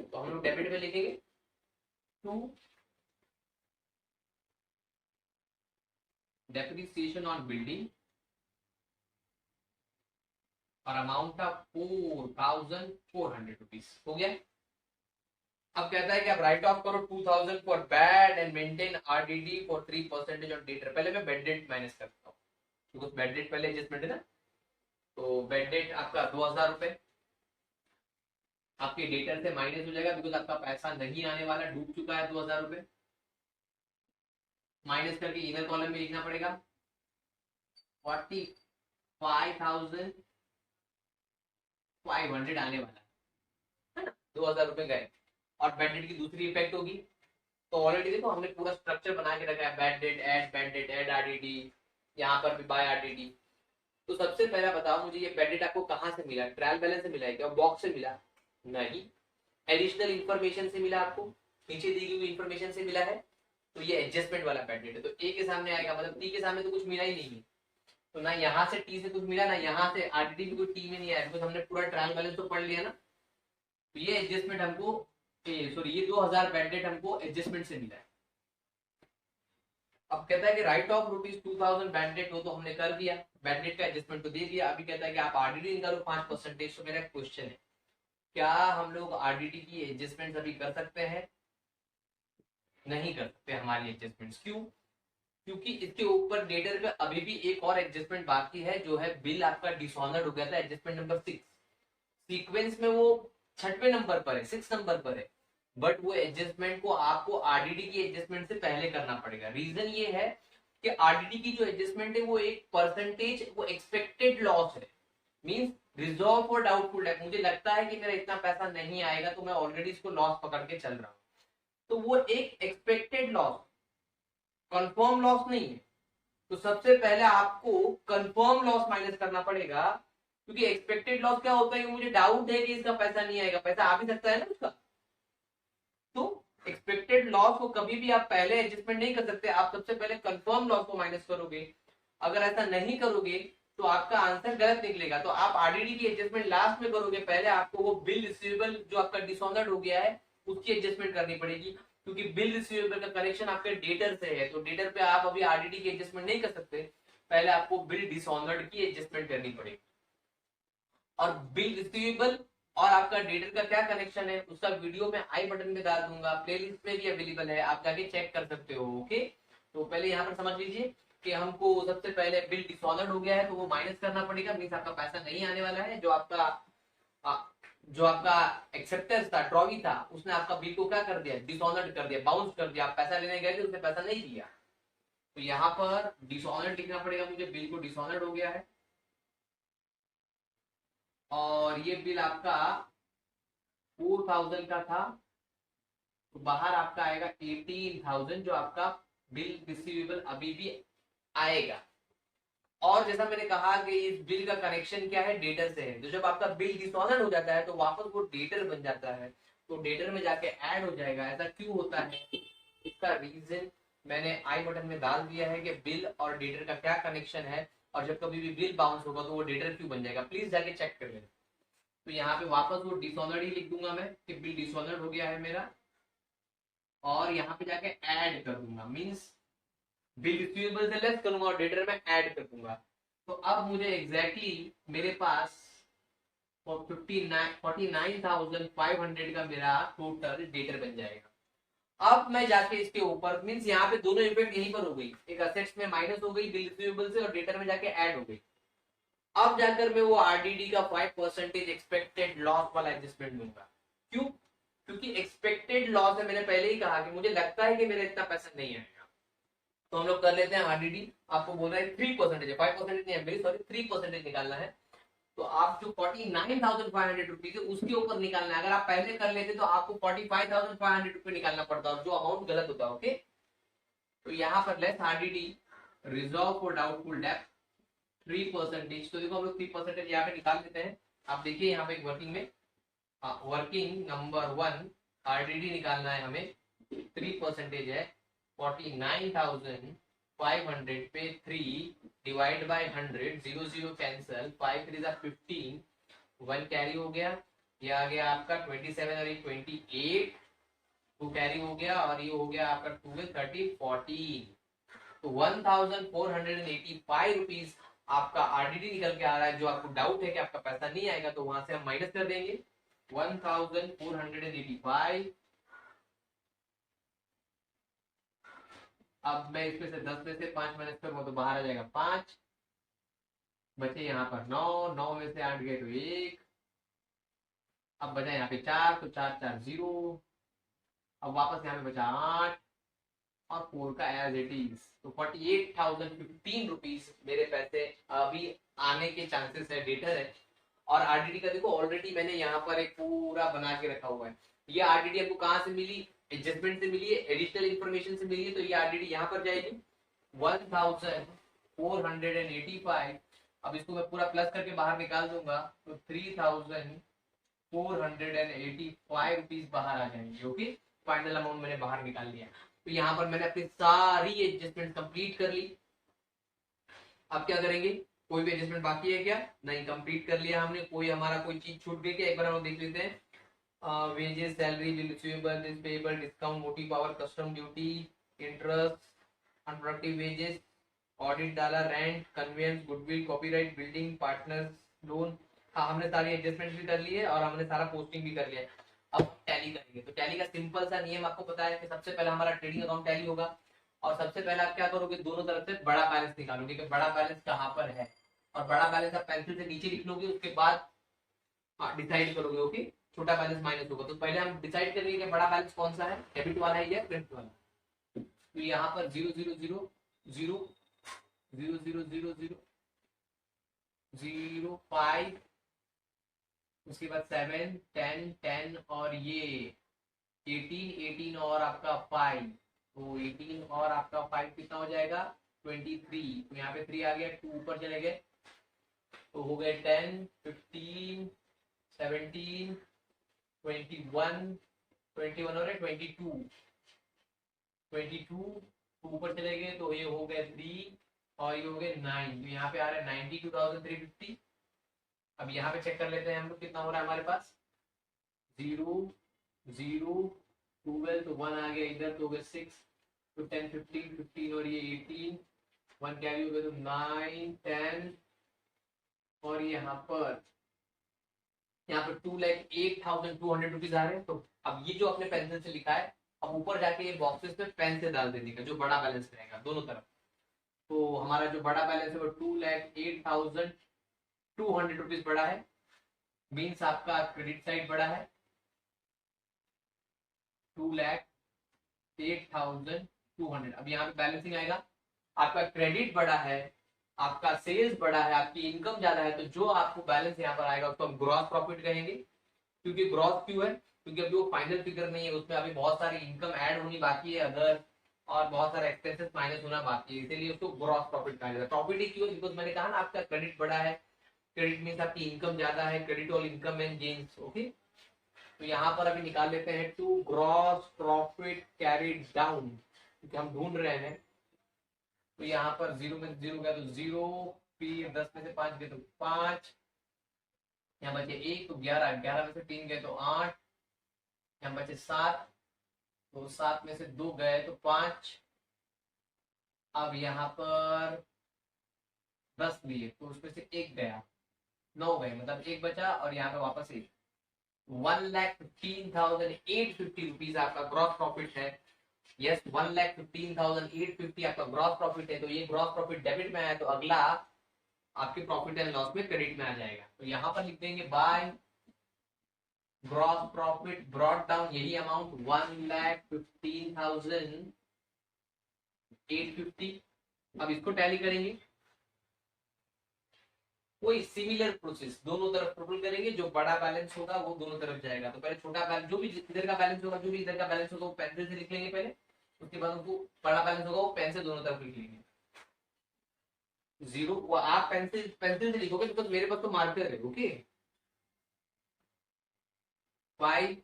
तो हम लोग डेबिट में लिखेंगे। टू डेप्रिसिएशन ऑन बिल्डिंग और अमाउंट था 4,400 रुपीज, हो गया। अब कहता है कि आप राइट ऑफ करो 2,000 for bad and maintain RDD for 3% on debtor. पहले मैं बेड डेट माइनस करता हूँ, क्योंकि बेड डेट पहले एडजस्टमेंट है ना। तो बेड डेट आपका 2,000 रुपए आपके डेटर से माइनस हो जाएगा, बिकॉज आपका पैसा नहीं आने वाला, डूब चुका है 2,000 रुपए। माइनस करके इनर कॉलम में लिखना पड़ेगा 45,500 आने वाला है ना, 2,000 रुपए गए। और बेड डेट की दूसरी इफेक्ट होगी, तो ऑलरेडी देखो हमने पूरा स्ट्रक्चर बना के रखा है, बैड डेट ऐड आरडीडी, यहाँ पर भी बाय आरडीडी। तो सबसे पहला बताओ मुझे, ये बैड डेट आपको कहाँ से मिला, ट्रायल बैलेंस से मिला है क्या, बॉक्स से मिला नहीं, एडिशनल इंफॉर्मेशन से मिला, आपको नीचे दी गई इंफॉर्मेशन से मिला है, तो ये एडजस्टमेंट वाला बैड डेट है। तो ए के सामने आएगा, मतलब टी के सामने तो कुछ मिला ही नहीं है, तो ना यहाँ से टी से कुछ मिला, ना यहाँ से आरडीडी भी कोई टी में नहीं आया, बिकॉज हमने पूरा ट्रायल बैलेंस तो पढ़ लिया ना। तो ये एडजस्टमेंट हमको, सॉरी ये 2,000 बैड डेट हमको एडजस्टमेंट से मिला है। अब कहता है कि राइट ऑफ ₹2,000 बैड डेट हो, तो हमने कर दिया, बैड डेट का एडजस्टमेंट तो दे दिया। अभी कहता है कि आप आरडीडी निकालो 5%। तो मेरा क्वेश्चन है, क्या हम लोग आरडीडी की एडजस्टमेंट अभी कर सकते हैं, नहीं कर सकते हमारी एडजस्टमेंट। क्यों, क्योंकि इसके ऊपर डेटर पे अभी भी एक और एडजस्टमेंट बाकी है, जो है बिल आपका डिसऑनर्ड हो गया था, एडजस्टमेंट नंबर 6। सीक्वेंस में वो 6वें नंबर पर है, 6 नंबर पर है, बट वो एडजस्टमेंट को आपको आरडीडी की एडजस्टमेंट से पहले करना पड़ेगा। रीजन ये है कि आरडीडी की जो एडजस्टमेंट है वो एक परसेंटेज, वो एक्सपेक्टेड लॉस है, means reserve for doubtful debt. मुझे लगता है कि मेरा इतना पैसा नहीं आएगा, तो मैं ऑलरेडी इसको लॉस पकड़ के चल रहा हूँ, तो वो एक एक्सपेक्टेड लॉस, कंफर्म लॉस नहीं है। तो सबसे पहले आपको कंफर्म लॉस माइनस करना पड़ेगा, क्योंकि एक्सपेक्टेड लॉस क्या होता है, मुझे डाउट है कि इसका पैसा नहीं आएगा, पैसा आ भी सकता है ना उसका। तो एक्सपेक्टेड लॉस को कभी भी आप पहले एडजस्टमेंट नहीं कर सकते, आप सबसे पहले कंफर्म लॉस को माइनस करोगे। अगर ऐसा नहीं करोगे तो आपका आंसर गलत निकलेगा। तो आप आरडीडी की एडजस्टमेंट लास्ट में करोगे, पहले आपको वो बिल रिसीवेबल जो आपका डिसऑनर्ड हो गया है उसकी एडजस्टमेंट करनी पड़ेगी, क्योंकि बिल रिसीवेबल का कनेक्शन आपके डेटर से है, तो डेटर पे आप अभी आरडीडी की एडजस्टमेंट नहीं कर सकते, पहले आपको बिल डिसऑनर्ड की एडजस्टमेंट करनी पड़ेगी। और बिल रिसीवेबल और आपका डेटर का क्या कनेक्शन है उसका वीडियो मैं आई बटन में डाल दूंगा, प्लेलिस्ट में भी अवेलेबल है, आप जाके चेक कर सकते हो। ओके, तो पहले यहाँ पर समझ लीजिए कि हमको सबसे पहले बिल डिसऑनर्ड हो गया है तो वो माइनस करना पड़ेगा, मीन्स आपका पैसा नहीं आने वाला है। जो आपका एक्सेप्टेंस था, ट्रॉवी था, उसने आपका बिल को क्या कर दिया, डिसऑनर्ड कर दिया, बाउंस कर दिया। आप पैसा लेने गए थे, उसने पैसा नहीं दिया, तो यहाँ पर डिसऑनर्ड लिखना पड़ेगा मुझे, बिल को डिसऑनर्ड हो गया है। और ये बिल आपका 4000 का था, तो बाहर आपका आएगा 18,000, जो आपका बिल रिसीवेबल अभी भी आएगा। और जैसा मैंने कहा कि इस बिल का कनेक्शन क्या है, डेटर से है, तो जब आपका बिल डिसऑनर हो जाता है तो वापस वो डेटर बन जाता है, तो डेटर में जाके ऐड हो जाएगा। ऐसा क्यों होता है, इसका रीजन मैंने आई बटन में डाल दिया है कि बिल और डेटर का क्या कनेक्शन है, और जब कभी भी बिल बाउंस होगा तो वो डेटर क्यों बन जाएगा, प्लीज जाके चेक कर लेना। तो यहाँ पे वापस वो डिसऑनर्ड ही लिख दूंगा मैं कि बिल डिसऑनर्ड हो गया है मेरा, और यहाँ पे जाके ऐड कर दूंगा, मीन्स बिल रिसीवेबल से लेस करूंगा और डेटर में ऐड कर दूंगा। तो अब मुझे एग्जैक्टली मेरे पास 49,500 का मेरा टोटल डेटर बन जाएगा। अब मैं जाके इसके ऊपर, मीन्स यहाँ पे दोनों इफेक्ट यहीं पर हो गई, एक असेट्स में माइनस हो गई बिल रिसीवेबल से, और डेटर में जाके ऐड हो गई। अब जाकर मैं वो आरडीडी का 5% एक्सपेक्टेड लॉस वाला एडजस्टमेंट दूंगा। क्यों, क्योंकि एक्सपेक्टेड लॉस है, मैंने पहले ही कहा कि मुझे लगता है कि मेरा इतना पैसा नहीं आएगा, तो हम लोग कर लेते हैं आरडीडी। आपको बोल रहा है 3% है, 5% नहीं है मेरी, सॉरी 3% निकालना है। तो आप जो 49,500 रुपीज है उसके ऊपर निकालना है। अगर आप पहले कर लेते तो आपको 45,500 रुपये निकालना पड़ता, और जो अमाउंट गलत होता है। ओके, तो यहाँ पर less RDD reserve for doubtful डेब्ट 3%। तो देखो हम लोग 3% यहाँ पे निकाल लेते हैं। आप देखिए यहाँ पे वर्किंग में, वर्किंग नंबर 1 आरडीडी निकालना है हमें, 3% है। 49,500 पे 3 डिवाइड बाय 100, 0 0 कैंसल, 5 3 15, 1 कैरी हो गया, ये आ गया आपका 27 और 28, 2 कैरी हो गया, और ये हो गया आपका 2 में 30 14। तो 1,485 रुपीज आपका आरडीडी निकल के आ रहा है। जो आपको डाउट है कि आपका पैसा नहीं आएगा, तो वहां से हम माइनस कर देंगे 1,485। अब मैं इसमें से 10 में से 5 माइनस करूंगा तो बाहर आ जाएगा 5, बचे यहाँ पर 9, 9 में से 8 गए तो 1, अब बचा यहाँ पे 4, तो 4 4 0, अब वापस यहाँ पे बचा 8 और 4 का एज इट इज। तो 48,015 रुपीज मेरे पैसे अभी आने के चांसेस है, डेटर है। और आरडीडी का देखो ऑलरेडी मैंने यहाँ पर एक पूरा बना के रखा हुआ है। ये आरडीडी आपको कहाँ से मिली, एडजस्टमेंट से मिली है, एडिशनल इंफॉर्मेशन से मिली है, तो ये आरडीडी यहाँ पर जाएगी 1,485। अब इसको मैं पूरा प्लस करके बाहर निकाल दूंगा, तो 3,485 रुपीज बाहर आ जाएंगे। ओके, फाइनल अमाउंट मैंने बाहर निकाल लिया। तो यहाँ पर मैंने अपनी सारी एडजस्टमेंट कंप्लीट कर ली। अब क्या करेंगे, कोई भी एडजस्टमेंट बाकी है क्या, नहीं, कंप्लीट कर लिया हमने। कोई हमारा कोई चीज छूट गई क्या, एक बार हम देख लेते हैं। Wages, salary, bill receivable, payable, discount, motive power, custom duty, interest, unproductive wages, audit डाला, rent, conveyance, goodwill, copyright, building, partners loan. हाँ, हमने सारी एडजस्टमेंट भी कर ली है और हमने सारा पोस्टिंग भी कर लिया है। अब टैली करेंगे। तो टैली का सिंपल सा नियम आपको पता है कि सबसे पहले हमारा ट्रेडिंग अकाउंट टैली होगा, और सबसे पहले आप क्या करोगे, दोनों तरफ से बड़ा बैलेंस निकालोगे कि बड़ा बैलेंस कहाँ पर है, और बड़ा बैलेंस आप पेंसिल से नीचे लिख लोगे, उसके बाद डिसाइड करोगे। ओके, छोटा बैलेंस माइनस होगा, तो पहले हम डिसाइड करेंगे कि बड़ा बैलेंस कौन सा है, डेबिट वाला है या क्रेडिट वाला। तो यहाँ पर 0 0 0 0 0 0 0 0 0 5, उसके बाद 7 10 10, और ये 18 18 और आपका 5, तो 18 और आपका 5 कितना हो जाएगा 23। तो यहाँ पे 3 आ गया, 2 ऊपर चले गए, तो हो गए 10 15 17 21 21 और 22, 22 ऊपर चले गए तो ये हो गए 3 और ये हो गए 9, तो यहाँ पे आ रहा है 92,350। अब यहाँ पे चेक कर लेते हैं हम लोग कितना हो रहा है हमारे पास, 0 0 12 तो 1 आ गया इधर, तो हो गया 6 तो 10 15 15 और ये 18, 1 कैरी हो गया तो 9 10 और यहाँ पर 2,08,200 रुपीज आ रहे हैं। तो अब ये जो अपने पेंसिल से लिखा है, अब ऊपर जाके ये बॉक्सेस में पेन से डाल देने का, जो बड़ा बैलेंस रहेगा दोनों तरफ। तो हमारा जो बड़ा बैलेंस है वो 2,08,200 रुपीज बड़ा है, मीन्स आपका क्रेडिट साइड बड़ा है 2,08,200। अब यहाँ पे बैलेंसिंग आएगा, आपका क्रेडिट बड़ा है, आपका सेल्स बड़ा है, आपकी इनकम ज्यादा है, तो जो आपको बैलेंस यहाँ पर आएगा उसको हम ग्रॉस प्रॉफिट कहेंगे। क्योंकि ग्रॉस क्यों है, क्योंकि अभी वो फाइनल फिगर नहीं है, उसमें अभी बहुत सारी इनकम ऐड होनी बाकी है अदर, और बहुत सारे एक्सपेंसेस माइनस होना बाकी है, इसीलिए उसको ग्रॉस प्रॉफिट कहा जाता है। प्रॉफिट ही क्यों, बिकॉज मैंने कहा ना आपका क्रेडिट बड़ा है, क्रेडिट मीन्स आपकी इनकम ज्यादा है, credit all income and gains. Okay, तो यहाँ पर अभी निकाल लेते हैं to gross profit carried down, क्योंकि हम ढूंढ रहे हैं। तो यहाँ पर 0 में 0 गया तो 0, फिर 10 में से 5 गए तो 5, यहाँ बचे 1 तो 11, 11 में से 3 गए तो 8, यहाँ बचे 7 तो 7 में से 2 गए तो 5। अब यहाँ पर 10 लिए तो उसमें से 1 गया, 9 गए, मतलब 1 बचा और यहाँ पे वापस 1, 1,15,850 रुपीज आपका ग्रॉस प्रॉफिट है। यस, 1,15,850 आपका ग्रॉस प्रॉफिट है। तो ये ग्रॉस प्रॉफिट डेबिट में आया, तो अगला आपके प्रॉफिट एंड लॉस में क्रेडिट में आ जाएगा। तो यहाँ पर लिख देंगे by gross profit brought down, यही अमाउंट 1,15,850। अब इसको टैली करेंगे, कोई सिमिलर प्रोसेस दोनों तरफ टोटल करेंगे, जो बड़ा बैलेंस होगा वो दोनों तरफ जाएगा। तो पहले छोटा बैलेंस, जो भी इधर का बैलेंस होगा, जो भी इधर का बैलेंस होगा वो पेंसिल से लिख लेंगे पहले, उसके बाद उनको बड़ा बैलेंस होगा वो पेन से दोनों तरफ लिख लेंगे। 0 वो आप पेंसिल पेंसिल से लिखोगे, बिकॉज मेरे पास तो मार्कर है। ओके, 5,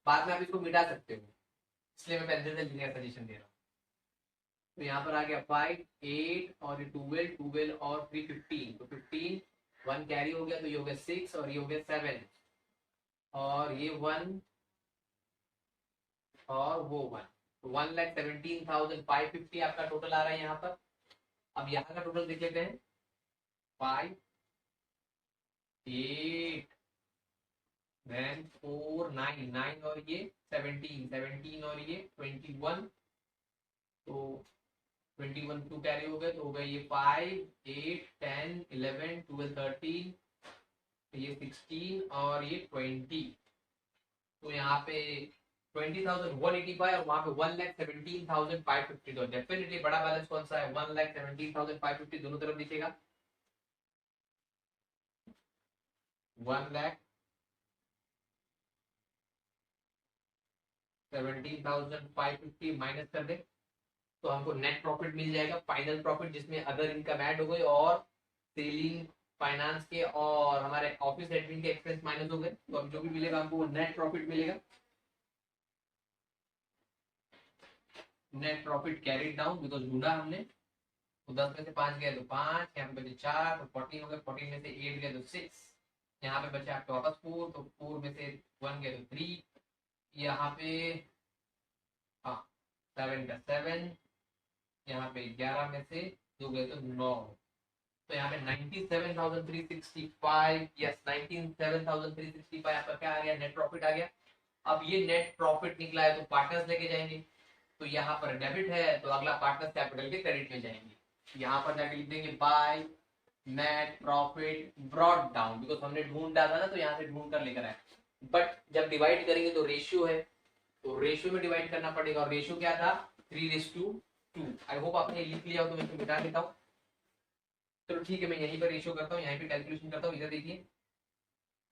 बाद में आप इसको मिटा सकते हो, इसलिए मैं पेंसिल से लिखने का सजेशन दे रहा हूँ। तो यहाँ पर आ गया 5 8 और ये 12 12 और 3 15, तो 15 1 कैरी हो गया, तो ये हो गया 6 और ये हो गया 7 और ये 1 और वो 1, तो 1,17,550 आपका टोटल आ रहा है यहाँ पर। अब यहाँ का टोटल देख लेते हैं, 5 8 then 4 9 9 और ये 17 17 और ये 21, तो 21 2 कैरी हो गए, तो हो गए ये 5 8 10 11 12 13, ये 16 और ये 20, तो यहाँ पे 20,185 और वहां पे 1,17,550। तो डेफिनेटली बड़ा बैलेंस कौन सा है, 1,17,550 दोनों तरफ दिखेगा। 1,17,550 माइनस कर दे तो हमको नेट प्रॉफिट मिल जाएगा, फाइनल प्रॉफिट, जिसमें अदर इनकम ऐड हो गई और सेलिंग फाइनेंस के और हमारे ऑफिस एडमिन के एक्सपेंस माइनस हो गए, तो अब जो भी मिलेगा हमको वो नेट प्रॉफिट मिलेगा। Net profit carried down, because ढूंढा हमने, तो 10 में से 5 गए तो 5, यहाँ पे बचे 4 तो 14 हो गए, 14 में से 8 गए तो 6, यहाँ पे बचे आपके वापस 4, तो 4 में से 1 गए तो 3, यहाँ पे हाँ 7 का 7, यहाँ पे 11 में से 2 गए तो 9, तो यहाँ पे 97,365, यस 97,365 आपका क्या आ गया, नेट प्रॉफिट आ गया। अब ये नेट प्रॉफिट निकला है तो पार्टनर्स लेके जाएंगे, तो यहाँ पर डेबिट है तो अगला पार्टनर्स कैपिटल के क्रेडिट में जाएंगे। यहाँ पर जाके लिख देंगे by net profit brought down, because हमने ढूंढ डाला ना, तो यहाँ से ढूंढ कर लेकर आए, बट जब डिवाइड करेंगे तो रेशियो है, तो रेशियो में डिवाइड करना पड़ेगा, और रेशियो क्या था 3:2। आई होप आपने लिख लिया हो, तो मैं इसको मिटा देता हूँ। चलो ठीक है, मैं यहीं पर रेशियो करता हूँ, यहीं पे कैलकुलेशन करता हूँ। इधर देखिए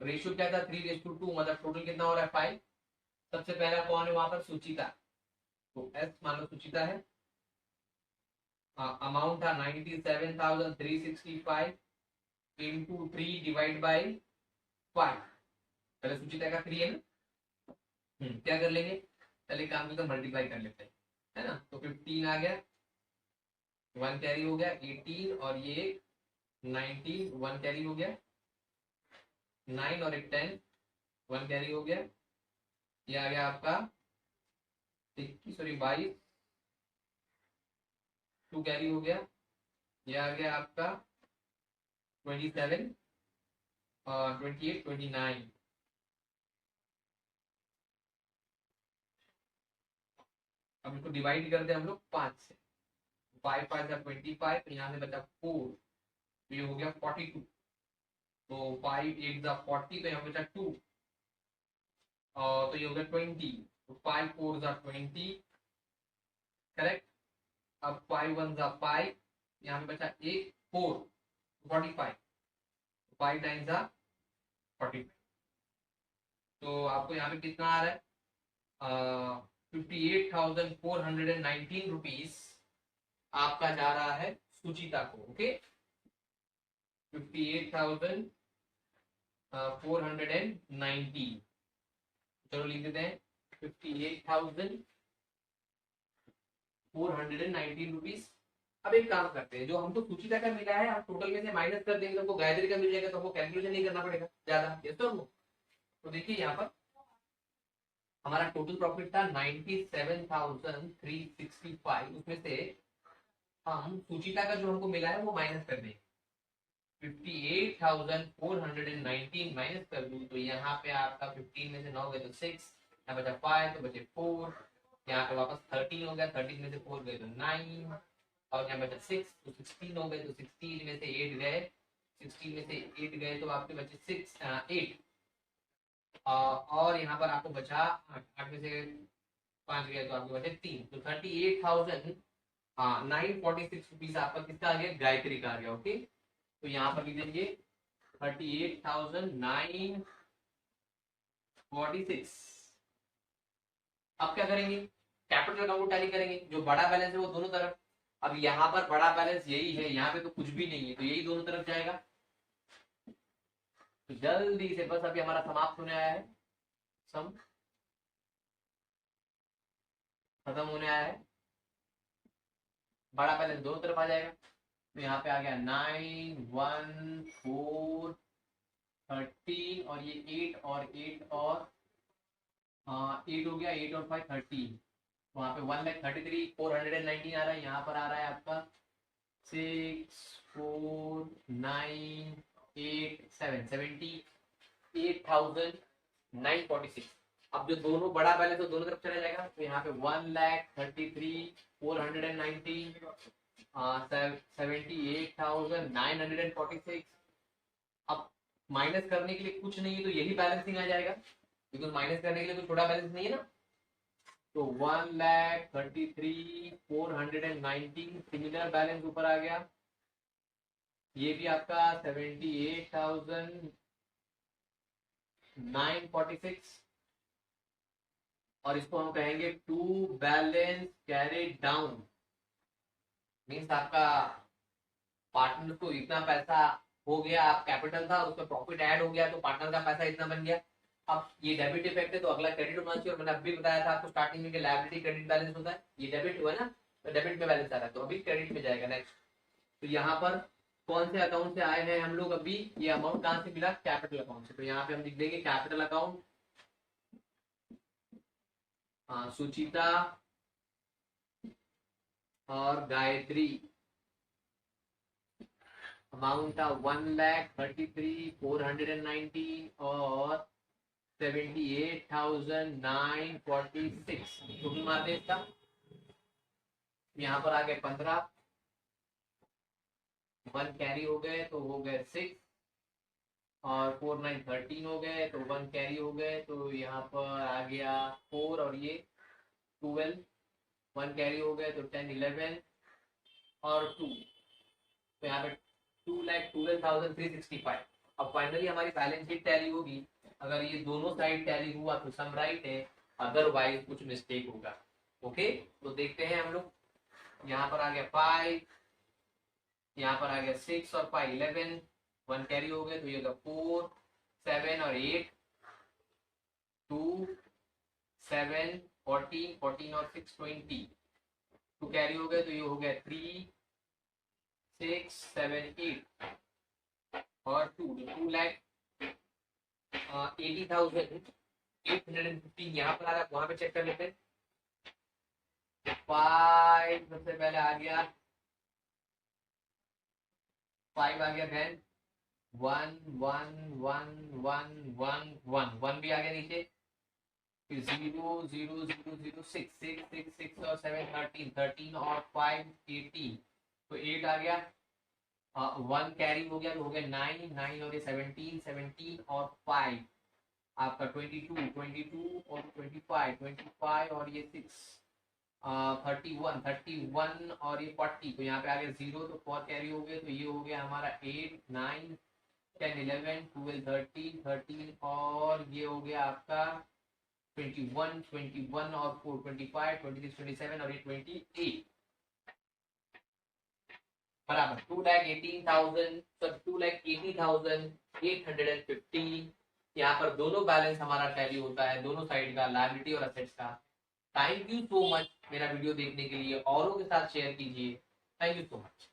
रेशियो क्या था 3:2, मतलब टोटल कितना हो रहा है 5। सबसे पहला कौन है वहां पर, सुचिता, तो एस मान लो सुचिता है। अमाउंट था 97,365 इंटू 3 डिवाइड बाई 5, पहले सुचिता का 3 है ना, क्या कर लेंगे, चलिए काम करके मल्टीप्लाई कर लेते हैं, है ना। तो 15 आ गया, 1 कैरी हो गया, 18 और ये 19, 1 कैरी हो गया, 9 और एक 10, 1 कैरी हो गया, ये आ गया आपका 21 सॉरी 22, 2 कैरी हो गया, ये आ गया आपका 27 और 28, 29। अब इसको डिवाइड करते हैं हम लोग 5 से, 5 5 जा 25, तो यहाँ से बचा 4, तो ये हो गया 42, तो 5 8 जा 40, तो यहाँ बचा 2, और तो ये हो गया 20, तो 5 4 जा 20, करेक्ट। अब 5 1 जा 5, यहाँ पे बचा 1 4, 45, 5 9 जा 45, तो आपको यहाँ पे कितना आ रहा है, 58,419 रुपीज आपका जा रहा है सुचिता को। ओके, 58,490, चलो लिख देते हैं 58,419 रुपीज। अब एक काम करते हैं, जो हमको सुचिता का मिला है हम टोटल में से माइनस कर देंगे, हमको गायत्री का मिल जाएगा, तो हमको कैलकुलेशन नहीं करना पड़ेगा ज्यादा, ये तो देखिए यहाँ पर हमारा टोटल प्रॉफिट था 97,365, उसमें से हम सुचिता का जो हमको मिला है वो माइनस कर देंगे, 58,419 माइनस कर दूं, तो यहाँ पे आपका 15 में से 9 गए तो 6, यहाँ बचा 5 तो बचे 4, यहाँ पे वापस 13 हो गया, 13 में से 4 गए तो 9, और यहाँ बचा 6 तो 16 हो गए, तो 16 में से 8 गए, 16 में से 8 गए तो आपके बचे 8, और यहाँ पर आपको बचा 8 में से 5 गए तो आपके बचे 3, तो 38,946 रुपीज आपका किसका आ गया, गायत्री का आ गया। ओके, तो यहाँ पर लिख देंगे 38,946। अब क्या करेंगे, कैपिटल अकाउंट टैली करेंगे, जो बड़ा बैलेंस है वो दोनों तरफ, अब यहाँ पर बड़ा बैलेंस यही है, यहाँ पे तो कुछ भी नहीं है, तो यही दोनों तरफ जाएगा। तो जल्दी से बस अभी हमारा समाप्त होने आया है, सम खत्म होने आया है, बड़ा बैलेंस दोनों तरफ आ जाएगा, तो यहाँ पे आ गया 9 1 4 13, और ये 8 और 8 और 8 हो गया, 8 और 5 13, वहां पे 1,33,419 आ रहा है, यहाँ पर आ रहा है आपका 6 4 9 8 7 78,946। अब जो दोनों बड़ा बैलेंस है दोनों तरफ चला जाएगा, तो यहाँ पे 1,33,419, 78,946। अब माइनस करने के लिए कुछ नहीं है, तो यही बैलेंसिंग आ जाएगा, बिकॉज माइनस करने के लिए तो छोटा बैलेंस नहीं है ना, तो 1,33,419 सिमिलर बैलेंस ऊपर आ गया, ये भी आपका 78,946, और इसको हम कहेंगे to balance carried down, means आपका पार्टनर को इतना पैसा हो गया, आप कैपिटल था उसमें प्रॉफिट ऐड हो गया, तो पार्टनर का पैसा इतना बन गया। अब ये डेबिट इफेक्ट है, तो अगला क्रेडिट होना चाहिए, और मैंने अभी बताया था आपको स्टार्टिंग में कि लायबिलिटी क्रेडिट बैलेंस होता है, ये डेबिट हुआ ना, तो डेबिट में बैलेंस आ रहा है, तो अभी क्रेडिट में जाएगा नेक्स्ट। तो यहाँ पर कौन से अकाउंट से आए हैं हम लोग, अभी ये अमाउंट कहाँ से मिला, कैपिटल अकाउंट से, तो यहाँ पे हम लिख देंगे कैपिटल अकाउंट, सुचिता और गायत्री, अमाउंट था 1,33,419 और 78,946, टोटल मारते इसका, यहाँ पर आ गए 15, 1 कैरी हो गए तो हो गए 6, और 4 9 13 हो गए, तो 1 कैरी हो गए, तो यहाँ पर आ गया 4 और ये 12, 1 कैरी हो गए तो 10 11 और 2, तो यहाँ पे 2,12,365। अब फाइनली हमारी बैलेंस शीट टैली होगी, अगर ये दोनों साइड टैली हुआ तो सम राइट है, अदरवाइज कुछ मिस्टेक होगा। ओके, तो देखते हैं हम लोग, यहाँ पर आ गया 5, यहाँ पर आ गया 6 और 5 11, 1 कैरी हो गए, तो ये 4 7 और 8 2 7 14 14 और 6 20 टू कैरी हो गए, तो ये हो गया 3 6 7 8 और 2,80,815 यहाँ पर आ रहा है, वहां पे चेक कर लेते हैं। 5 सबसे पहले आ गया, 5 आ गया, देन 1 1 1 1 1 1 1 भी आ गया नीचे, फिर 0 0 0 0 6 6 6 6 और 7 13 13 और 5 18, तो 8 आ गया, 1 कैरी हो गया, तो हो गया 9 9 और ये 17 17 और 5 आपका 22 22 और 25 25 और ये 6 31 31 और ये 40, तो यहाँ पे आ गया 0, तो 4 कैरी हो गए, तो ये हो गया हमारा 8 9 10 11 12 13 13 और ये हो गया आपका 21 21 और 4 25 26 27 और ये 28 बराबर 2,80,815। यहाँ पर दोनों बैलेंस हमारा टैली होता है, दोनों साइड का, लायबिलिटी और असेट्स का। थैंक यू सो मच मेरा वीडियो देखने के लिए, औरों के साथ शेयर कीजिए। Thank you so much.